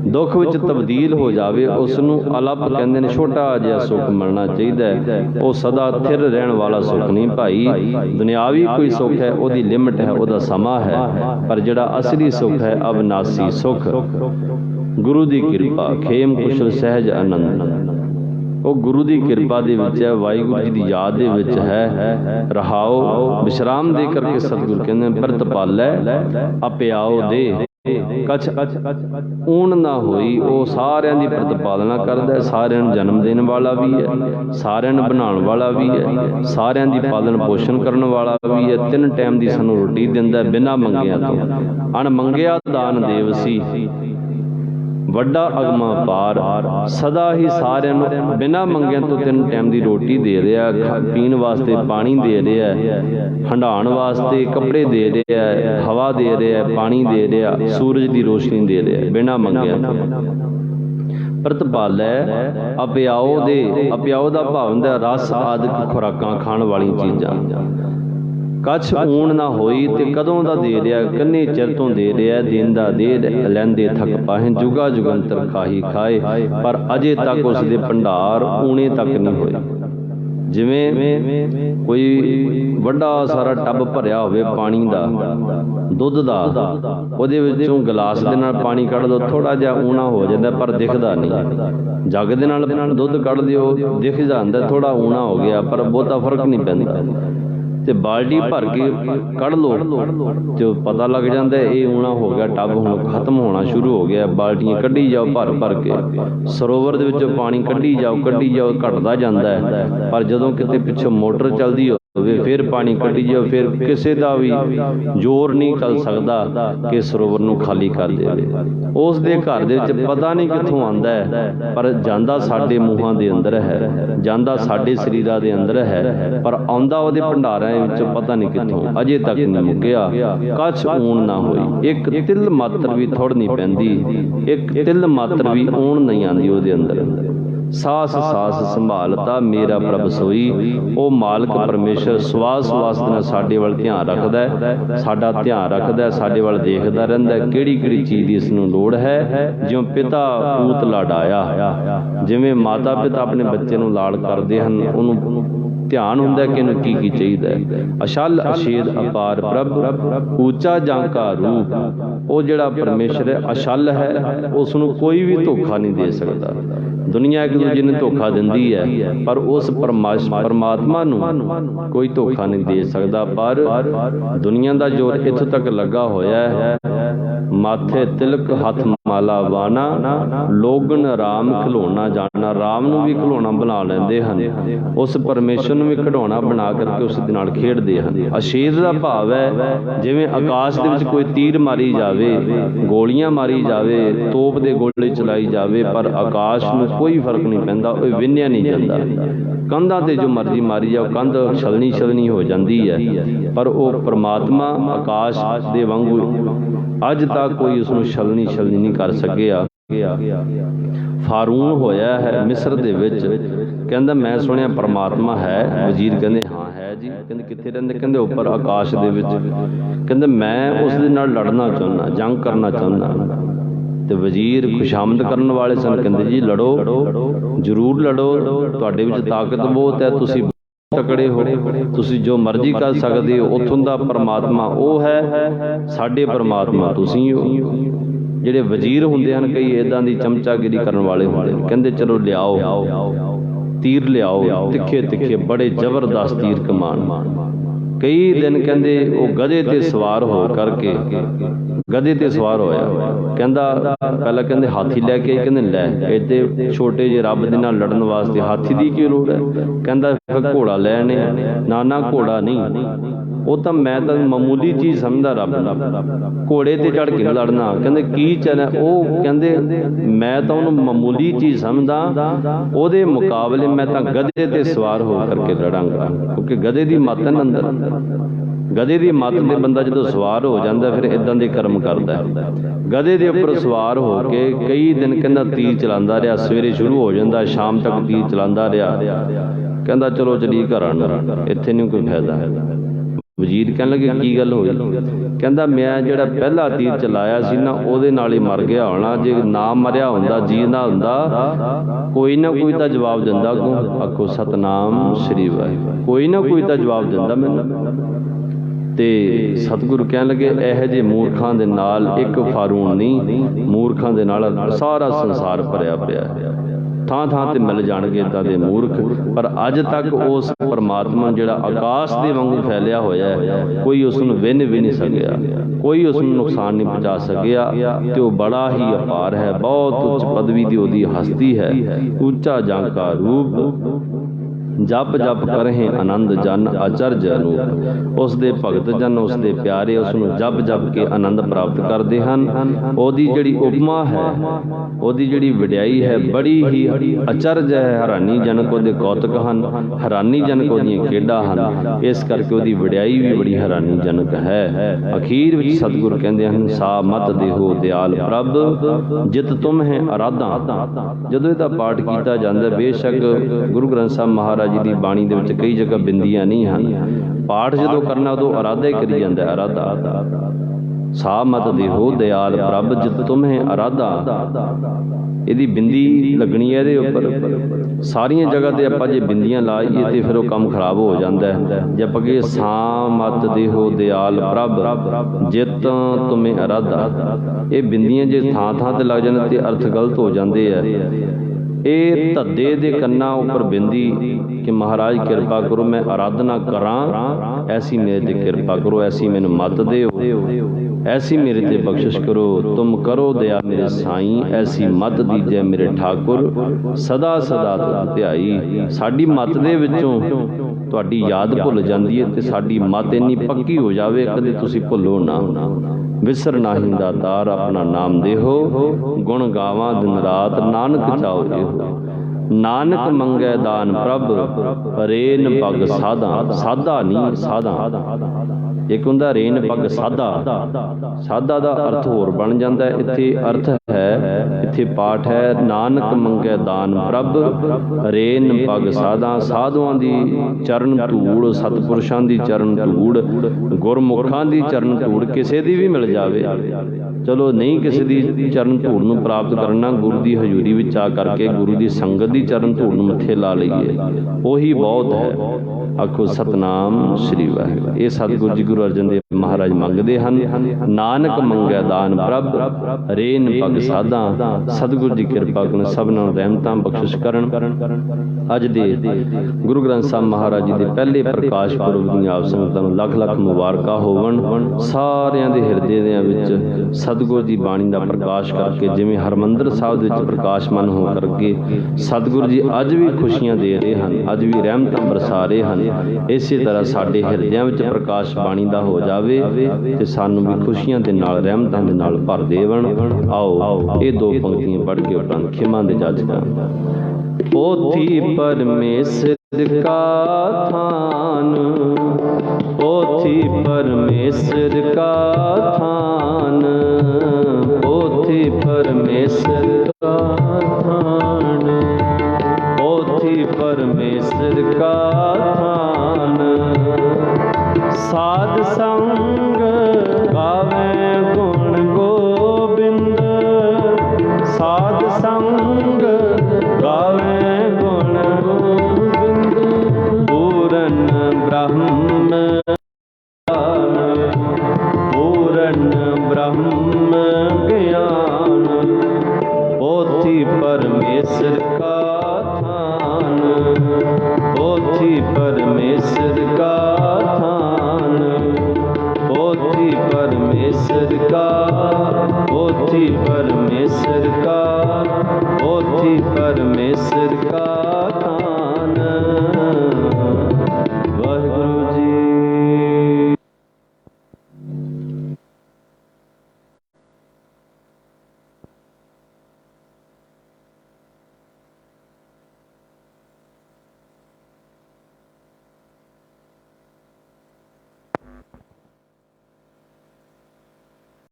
ਦੁੱਖ ਵਿੱਚ ਤਬਦੀਲ ਹੋ ਜਾਵੇ, ਉਸ ਨੂੰ ਅਲਪ ਕਹਿੰਦੇ ਨੇ। ਛੋਟਾ ਜਿਹਾ ਸੁੱਖ ਮਿਲਣਾ ਚਾਹੀਦਾ ਹੈ, ਉਹ ਸਦਾ ਥਿਰ ਰਹਿਣ ਵਾਲਾ ਸੁੱਖ ਨਹੀਂ ਭਾਈ। ਦੁਨਿਆਵੀ ਕੋਈ ਸੁੱਖ ਹੈ, ਉਹਦੀ ਲਿਮਟ ਹੈ, ਉਹਦਾ ਸਮਾਂ ਹੈ, ਪਰ ਜਿਹੜਾ ਅਸਲੀ ਸੁੱਖ ਹੈ ਅਬਨਾਸੀ ਸੁੱਖ, ਗੁਰੂ ਦੀ ਕਿਰਪਾ, ਖੇਮ ਕੁਸ਼ਲ ਸਹਿਜ ਆਨੰਦ, ਉਹ ਗੁਰੂ ਦੀ ਕਿਰਪਾ ਦੇ ਵਿੱਚ ਹੈ, ਵਾਹਿਗੁਰੂ ਜੀ ਦੀ ਯਾਦ ਦੇ ਵਿੱਚ ਹੈ। ਰਹਾਓ ਵਿਸ਼ਰਾਮ ਦੇ ਕਰਕੇ ਸਤਿਗੁਰ ਕਹਿੰਦੇ ਬਿਰਤ ਪਾਲੈ ਅਪਿਆਓ ਦੇ, ਕਛ ਊਣ ਨਾ ਹੋਈ। ਉਹ ਸਾਰਿਆਂ ਦੀ ਪ੍ਰਤਿਪਾਲਨਾ ਕਰਦਾ ਹੈ, ਸਾਰਿਆਂ ਨੂੰ ਜਨਮ ਦੇਣ ਵਾਲਾ ਵੀ ਹੈ, ਸਾਰਿਆਂ ਨੂੰ ਬਣਾਉਣ ਵਾਲਾ ਵੀ ਹੈ, ਸਾਰਿਆਂ ਦੀ ਪਾਲਣ ਪੋਸ਼ਣ ਕਰਨ ਵਾਲਾ ਵੀ ਹੈ। 3 ਟਾਈਮ ਦੀ ਸਾਨੂੰ ਰੋਟੀ ਦਿੰਦਾ ਬਿਨਾਂ ਮੰਗਿਆ ਤੋਂ। ਅਣ ਮੰਗਿਆ ਦਾਨ ਦੇਵ ਸੀ, ਵੱਡਾ ਅਗਮਾ ਪਾਰ, ਸਦਾ ਹੀ ਸਾਰਿਆਂ ਨੂੰ ਬਿਨਾਂ ਮੰਗਿਆਂ ਤੋਂ 3 ਟਾਈਮ ਦੀ ਰੋਟੀ ਦੇ ਰਿਹਾ, ਪੀਣ ਵਾਸਤੇ ਪਾਣੀ ਦੇ ਰਿਹਾ, ਹੰਡਾਉਣ ਵਾਸਤੇ ਕੱਪੜੇ ਦੇ ਰਿਹਾ, ਹਵਾ ਦੇ ਰਿਹਾ, ਪਾਣੀ ਦੇ ਰਿਹਾ, ਸੂਰਜ ਦੀ ਰੋਸ਼ਨੀ ਦੇ ਰਿਹਾ, ਬਿਨਾਂ ਮੰਗਿਆਂ ਤੋਂ। ਪ੍ਰਤਪਾਲੈ ਅਪਿਆਓ ਦੇ, ਅਪਿਆਓ ਦਾ ਭਾਵ ਹੁੰਦਾ ਰਸ ਆਦਿਕ ਖੁਰਾਕਾਂ ਖਾਣ ਵਾਲੀਆਂ ਚੀਜ਼ਾਂ। ਕਛ ਊਣ ਨਾ ਹੋਈ, ਤੇ ਕਦੋਂ ਦਾ ਦੇ ਰਿਹਾ, ਕਿੰਨੇ ਚਿਰ ਤੋਂ ਦੇ ਰਿਹਾ, ਦੇਂਦਾ ਦੇ ਲੈਂਦੇ ਥੱਕ ਪਾਹੇ, ਜੁਗਾ ਜੁਗੰਤਰ ਖਾਹੀ ਖਾਏ, ਪਰ ਅਜੇ ਤੱਕ ਉਸ ਦੇ ਭੰਡਾਰ ਊਣੇ ਤੱਕ ਨਹੀਂ ਹੋਏ। ਜਿਵੇਂ ਕੋਈ ਵੱਡਾ ਸਾਰਾ ਟੱਬ ਭਰਿਆ ਹੋਵੇ ਪਾਣੀ ਦਾ, ਦੁੱਧ ਦਾ, ਉਹਦੇ ਵਿੱਚੋਂ ਗਲਾਸ ਦੇ ਨਾਲ ਪਾਣੀ ਕੱਢ ਦਿਓ, ਥੋੜਾ ਜਿਹਾ ਊਣਾ ਹੋ ਜਾਂਦਾ ਪਰ ਦਿਖਦਾ ਨਹੀਂ। ਜੱਗ ਦੇ ਨਾਲ ਦੁੱਧ ਕੱਢ ਦਿਓ, ਦਿਖ ਜਾਂਦਾ ਥੋੜਾ ਊਣਾ ਹੋ ਗਿਆ, ਪਰ ਬਹੁਤਾ ਫਰਕ ਨਹੀਂ ਪੈਂਦਾ। ਤੇ ਬਾਲਟੀ ਭਰ ਕੇ ਕੱਢ ਲਓ ਤੇ ਪਤਾ ਲੱਗ ਜਾਂਦਾ ਇਹ ਊਣਾ ਹੋ ਗਿਆ, ਟੱਬ ਹੁਣ ਖਤਮ ਹੋਣਾ ਸ਼ੁਰੂ ਹੋ ਗਿਆ। ਬਾਲਟੀਆਂ ਕੱਢੀ ਜਾਓ ਭਰ ਭਰ ਕੇ, ਸਰੋਵਰ ਦੇ ਵਿੱਚੋਂ ਪਾਣੀ ਕੱਢੀ ਜਾਓ ਘਟਦਾ ਜਾਂਦਾ ਹੈ। ਪਰ ਜਦੋਂ ਕਿਤੇ ਪਿੱਛੋਂ ਮੋਟਰ ਚੱਲਦੀ ਹੋਵੇ ਫਿਰ ਪਾਣੀ ਕੱਢੀ ਜਾਓ, ਫਿਰ ਕਿਸੇ ਦਾ ਵੀ ਜ਼ੋਰ ਨਹੀਂ ਚੱਲ ਸਕਦਾ ਕਿ ਸਰੋਵਰ ਨੂੰ ਖਾਲੀ ਕਰ ਦੇਵੇ। ਉਸ ਦੇ ਘਰ ਦੇ ਵਿੱਚ ਪਤਾ ਨਹੀਂ ਕਿੱਥੋਂ ਆਉਂਦਾ ਹੈ, ਪਰ ਜਾਂਦਾ ਸਾਡੇ ਮੂੰਹਾਂ ਦੇ ਅੰਦਰ ਹੈ, ਜਾਂਦਾ ਸਾਡੇ ਸਰੀਰਾਂ ਦੇ ਅੰਦਰ ਹੈ, ਪਰ ਆਉਂਦਾ ਉਹਦੇ ਭੰਡਾਰਾਂ ਵਿੱਚੋਂ ਪਤਾ ਨਹੀਂ ਕਿੱਥੋਂ, ਅਜੇ ਤੱਕ ਨਹੀਂ ਮੁੱਕਿਆ। ਕਛ ਊਣ ਨਾ ਹੋਈ, ਇੱਕ ਤਿਲ ਮਾਤਰ ਵੀ ਥੋੜ ਨਹੀਂ ਪੈਂਦੀ, ਇੱਕ ਤਿਲ ਮਾਤਰ ਵੀ ਊਣ ਨਹੀਂ ਆਉਂਦੀ ਉਹਦੇ ਅੰਦਰ। ਸਾਸ ਸਾਸ ਸੰਭਾਲਤਾ ਮੇਰਾ ਪ੍ਰਭ ਸੋਈ, ਉਹ ਮਾਲਕ ਪਰਮੇਸ਼ਰ ਸਵਾਸ ਸਵਾਸ ਨਾਲ ਸਾਡੇ ਵੱਲ ਧਿਆਨ ਰੱਖਦਾ ਹੈ, ਸਾਡਾ ਧਿਆਨ ਰੱਖਦਾ ਹੈ, ਸਾਡੇ ਵੱਲ ਦੇਖਦਾ ਰਹਿੰਦਾ ਹੈ ਕਿਹੜੀ ਕਿਹੜੀ ਚੀਜ਼ ਦੀ ਇਸ ਨੂੰ ਲੋੜ ਹੈ। ਜਿਉਂ ਪਿਤਾ ਪੂਤ ਲਾਡਾਇਆ, ਜਿਵੇਂ ਮਾਤਾ ਪਿਤਾ ਆਪਣੇ ਬੱਚੇ ਨੂੰ ਲਾਡ ਕਰਦੇ ਹਨ, ਉਹਨੂੰ ਧਿਆਨ ਹੁੰਦਾ ਕਿ ਇਹਨੂੰ ਕੀ ਕੀ ਚਾਹੀਦਾ ਹੈ। ਅਸ਼ਲ ਅਸ਼ੇਦ ਅਪਾਰ ਪ੍ਰਭ ਉੱਚਾ ਜਾਂ ਕਾ ਰੂਪ, ਉਹ ਜਿਹੜਾ ਪਰਮੇਸ਼ਰ ਹੈ ਅਸ਼ਲ ਹੈ, ਉਸ ਨੂੰ ਕੋਈ ਵੀ ਧੋਖਾ ਨਹੀਂ ਦੇ ਸਕਦਾ। ਦੁਨੀਆ ਇੱਕ ਦੂਜੇ ਨੂੰ ਧੋਖਾ ਦਿੰਦੀ ਹੈ, ਪਰ ਉਸ ਪਰਮਾਤਮਾ ਨੂੰ ਕੋਈ ਧੋਖਾ ਨਹੀਂ ਦੇ ਸਕਦਾ। ਪਰ ਦੁਨੀਆ ਦਾ ਜ਼ੋਰ ਇੱਥੋਂ ਤੱਕ ਲੱਗਾ ਹੋਇਆ ਹੈ, ਮਾਥੇ ਤਿਲਕ ਹੱਥ ਮਾਲਾ ਬਾਣਾ, ਲੋਗਨ ਰਾਮ ਖਿਲਾਉਣਾ ਜਾਣਾ। ਰਾਮ ਨੂੰ ਵੀ ਖਿਲਾਉਣਾ ਬਣਾ ਲੈਂਦੇ ਹਨ, ਉਸ ਪਰਮੇਸ਼ਰ ਨੂੰ ਵੀ ਖਿਡੌਣਾ ਬਣਾ ਕਰਕੇ ਉਸ ਦੇ ਨਾਲ ਖੇਡਦੇ ਹਨ। ਅਸ਼ੇਦ ਦਾ ਭਾਵ ਹੈ ਜਿਵੇਂ ਆਕਾਸ਼ ਦੇ ਵਿੱਚ ਕੋਈ ਤੀਰ ਮਾਰੀ ਜਾਵੇ, ਗੋਲੀਆਂ ਮਾਰੀ ਜਾਵੇ, ਤੋਪ ਦੇ ਗੋਲੇ ਚਲਾਈ ਜਾਵੇ, ਪਰ ਆਕਾਸ਼ ਨੂੰ ਕੋਈ ਫਰਕ ਨਹੀਂ ਪੈਂਦਾ, ਉਹ ਵਿੰਨਿਆ ਨਹੀਂ ਜਾਂਦਾ। ਕੰਧਾਂ ਤੇ ਜੋ ਮਰਜ਼ੀ ਮਾਰੀ ਜਾਓ, ਕੰਧ ਛਲਣੀ ਹੋ ਜਾਂਦੀ ਹੈ, ਪਰ ਉਹ ਪਰਮਾਤਮਾ ਆਕਾਸ਼ ਦੇ ਵਾਂਗੂ ਅੱਜ ਤੱਕ ਕੋਈ ਉਸ ਨੂੰ ਛਲਣੀ ਨਹੀਂ ਕਰ ਸਕਿਆ। ਫਾਰੂਨ ਹੋਇਆ ਹੈ ਮਿਸਰ ਦੇ ਵਿੱਚ, ਕਹਿੰਦਾ ਮੈਂ ਸੁਣਿਆ ਪਰਮਾਤਮਾ ਹੈ। ਵਜ਼ੀਰ ਕਹਿੰਦੇ ਹਾਂ ਹੈ ਜੀ। ਕਹਿੰਦੇ ਕਿੱਥੇ ਰਹਿੰਦੇ? ਕਹਿੰਦੇ ਉੱਪਰ ਆਕਾਸ਼ ਦੇ ਵਿੱਚ। ਕਹਿੰਦੇ ਮੈਂ ਉਸ ਦੇ ਨਾਲ ਲੜਨਾ ਚਾਹੁੰਦਾ, ਜੰਗ ਕਰਨਾ ਚਾਹੁੰਦਾ। ਤੇ ਵਜ਼ੀਰ ਖੁਸ਼ਾਮਦ ਕਰਨ ਵਾਲੇ ਸਨ, ਕਹਿੰਦੇ ਜੀ ਲੜੋ, ਜ਼ਰੂਰ ਲੜੋ, ਤੁਹਾਡੇ ਵਿੱਚ ਤਾਕਤ ਬਹੁਤ ਹੈ, ਤੁਸੀਂ ਤਕੜੇ ਹੋ, ਤੁਸੀਂ ਜੋ ਮਰਜ਼ੀ ਕਰ ਸਕਦੇ ਹੋ। ਉੱਥੋਂ ਦਾ ਪਰਮਾਤਮਾ ਉਹ ਹੈ, ਸਾਡੇ ਪਰਮਾਤਮਾ ਤੁਸੀਂ ਹੋ। ਜਿਹੜੇ ਵਜ਼ੀਰ ਹੁੰਦੇ ਹਨ ਕਈ ਇੱਦਾਂ ਦੀ ਚਮਚਾਗਿਰੀ ਕਰਨ ਵਾਲੇ ਹੁੰਦੇ ਨੇ, ਕਹਿੰਦੇ ਚਲੋ ਲਿਆਓ। तीर लियाओ तिखे तिखे बड़े जबरदस्त तीर कमान। कई दिन कहते वो गधे ते सवार हो करके गधे ते सवार होया, कहंदा पहला कहंदे हाथी लैके आई, कहंदे लै इत्ते छोटे जे रब दे नाल लड़न वास्ते हाथी दी की लोड़ है। कहंदा फिर घोड़ा लैने, ना घोड़ा नहीं, वो तो मैं तो मामूली चीज़ समझदा रब नूं, घोड़े ते चढ़ के लड़ना। कहंदे की चल वो कहंदे मैं तो उन्होंने मामूली चीज़ समझदा, ਉਹਦੇ मुकाबले मैं तो गधे ते सवार हो करके लड़ांगा, क्योंकि गधे की मत है अंदर। गधे की मत से बंदा जो सवार हो जाता फिर इदां दे कर्म करता है। गधे के उपर सवार हो के कई दिन कहंदा तीर चलांदा रहा, सवेरे शुरू हो जाता शाम तक तीर चलांदा रहा। कहंदा चलो चली घरां नूं, इत्थे नहीं कोई फायदा। वजीर कहन लगे की गल होई? कहंदा मैं जिहड़ा पहला तीर चलाया सी ना उहदे नाल ही मर गया होना, जे ना मरिया हुंदा जींदा हुंदा कोई ना कोई तो जवाब दिंदा। आखो सतनाम श्री वाहिगुरू, कोई ना कोई तो जवाब दिंदा मैनूं। ते सतगुरु कह लगे यह जे मूर्खां दे नाल एक फारून नहीं, मूर्खां दे नाल सारा संसार भरिया पिया है। थां थां ते मिल जाणगे इदां दे मूर्ख, पर अज तक उस परमात्मा जिहड़ा आकाश दे वांगू फैलिया होया है कोई उसनूं विन भी नहीं सकिया, कोई उसनूं नुकसान नहीं पहुँचा सकिया। ते वो बड़ा ही अपार है, बहुत उच्च पदवी दी ओदी हस्ती है, ऊंचा जांका रूप जप जप करें आनंद जन आचरज अनूप। उसदे भगत जन उसदे प्यारे उसनूं जप जप के आनंद प्राप्त करते हैं। ओदी जिहड़ी उपमा है, ओदी जिहड़ी वडियाई है बड़ी ही अचरज है, हैरानी जनक ओदे कौतक हन, हैरानी जनक ओदियां खेडां हन। इस करके ओदी वडियाई भी बड़ी हैरानी जनक है। अखीर विच सतगुर कहंदे हन सा मत देहो दयाल प्रभ जित तुम है अराधा। जदों इहदा पाठ कीता जांदा बेशक गुरु ग्रंथ साहिब महाराज जी की बाणी दे विच कई जगह बिंदियां नहीं हैं, पाठ जो करना उदों अराधा ही करी जांदा है। अराधा सा मत देहो दयाल प्रभ जित तुम्हें अराधा, इहदी बिंदी लगनी है इहदे उपर। सारियां जगह ते आपां जे बिंदियां लाईए ते फिर वो काम खराब हो जाता है। जे आपां कहिए सा मत देहो दयाल प्रभ जित तुम्हें अराधा, ये बिंदियां जे थां थां ते लग जाण ते अर्थ गलत हो जाते हैं। ये धद्दे दे कन्ना उपर बिंदी कि महाराज कृपा करो मैं आराधना करां, ऐसी मेरे ते कृपा करो, ऐसी मैनू मत देओ, ऐसी मेरे ते बख्शिश करो, तुम करो दया मेरे साईं, ऐसी मत दीजे मेरे ठाकुर सदा सदा तुम ध्याई। साडी मत दे विचों तुहाडी याद भुल जाती है ते साडी मत इन्नी पक्की हो जाए कदे तुसीं भुलो ना। विसर नाही दातार अपना नाम देहो, गुण गावां दिन रात नानक चाओ देहो। नानक मंगै दान प्रभ रेन पग साधा, साधा नहीं साधा। एक हुंदा रेन पग साधा, साधा दा अर्थ होर बन जाता है। इत्थे अर्थ है, इत्थे पाठ है नानक मंगै दान प्रभ रेन पग साधा। साधुआं दी चरण धूड़, सतपुरुषां दी चरण धूड़, गुरमुखां दी चरण धूड़ किसी दी भी मिल जावे, चलो नहीं किसी दी चरण धूड़ नूं प्राप्त करना, गुरु दी हजूरी विच आ करके गुरु दी संगत दी चरण धूड़ नूं मत्थे ला लईए, ओही बहुत है। आखो सतनाम श्री वाहिगुरू। ये सतगुरु जी गुरु अर्जन देव महाराज मंगते हैं, नानक मंगै दान प्रभ रेन पग साधा। सतगुरु जी कृपा करण सबनां रहमतां बख्शिश करन। अज दे गुरु ग्रंथ साहिब महाराज जी के पहले प्रकाश पुरब दी आप संगतां नूं लख लख मुबारकां होवन। सारियां दे हिरदे दे विच सतगुरु जी बाणी का प्रकाश करके जिवें हरमंदर साहिब विच प्रकाशमान हो करके सतगुरु जी अज भी खुशियां दे रहे हैं, अज भी रहमतां बरसा रहे हैं। इसी तरह साडे हिरदियां विच प्रकाश बाणी दा हो जावे ते सानूं भी खुशियां दे नाल रहमतां दे नाल भर देवन। आओ ये दो पंक्तियां पढ़ के उपरंत खिमा दे जज करां। पोथी परमेश्वर का थान, पोथी परमेश्वर का